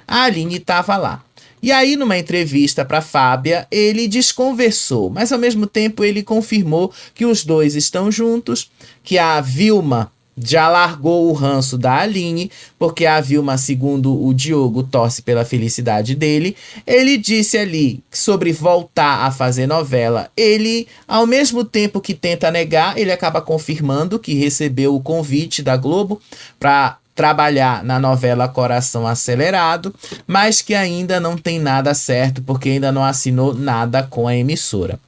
A Aline estava lá. E aí, numa entrevista para Fábia, ele desconversou, mas ao mesmo tempo ele confirmou que os dois estão juntos, que a Vilma já largou o ranço da Aline, porque a Vilma, segundo o Diogo, torce pela felicidade dele. Ele disse ali sobre voltar a fazer novela. Ele, ao mesmo tempo que tenta negar, ele acaba confirmando que recebeu o convite da Globo para trabalhar na novela Coração Acelerado, mas que ainda não tem nada certo, porque ainda não assinou nada com a emissora.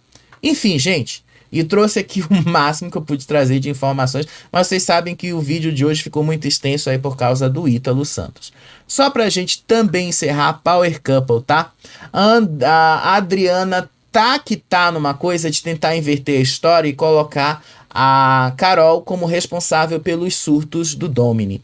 Enfim, gente, e trouxe aqui o máximo que eu pude trazer de informações, mas vocês sabem que o vídeo de hoje ficou muito extenso aí por causa do Ítalo Santos. Só pra gente também encerrar, Power Couple, tá? A Adriana tá numa coisa de tentar inverter a história e colocar a Carol como responsável pelos surtos do Domini.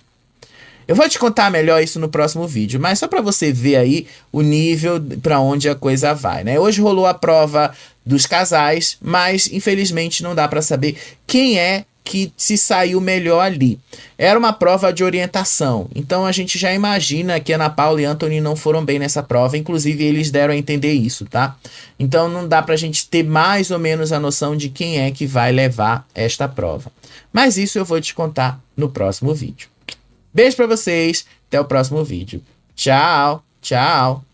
Eu vou te contar melhor isso no próximo vídeo, mas só para você ver aí o nível para onde a coisa vai, né? Hoje rolou a prova dos casais, mas infelizmente não dá para saber quem é que se saiu melhor ali. Era uma prova de orientação, então a gente já imagina que Ana Paula e Anthony não foram bem nessa prova, inclusive eles deram a entender isso, tá? Então não dá pra gente ter mais ou menos a noção de quem é que vai levar esta prova. Mas isso eu vou te contar no próximo vídeo. Beijo pra vocês, até o próximo vídeo. Tchau, tchau.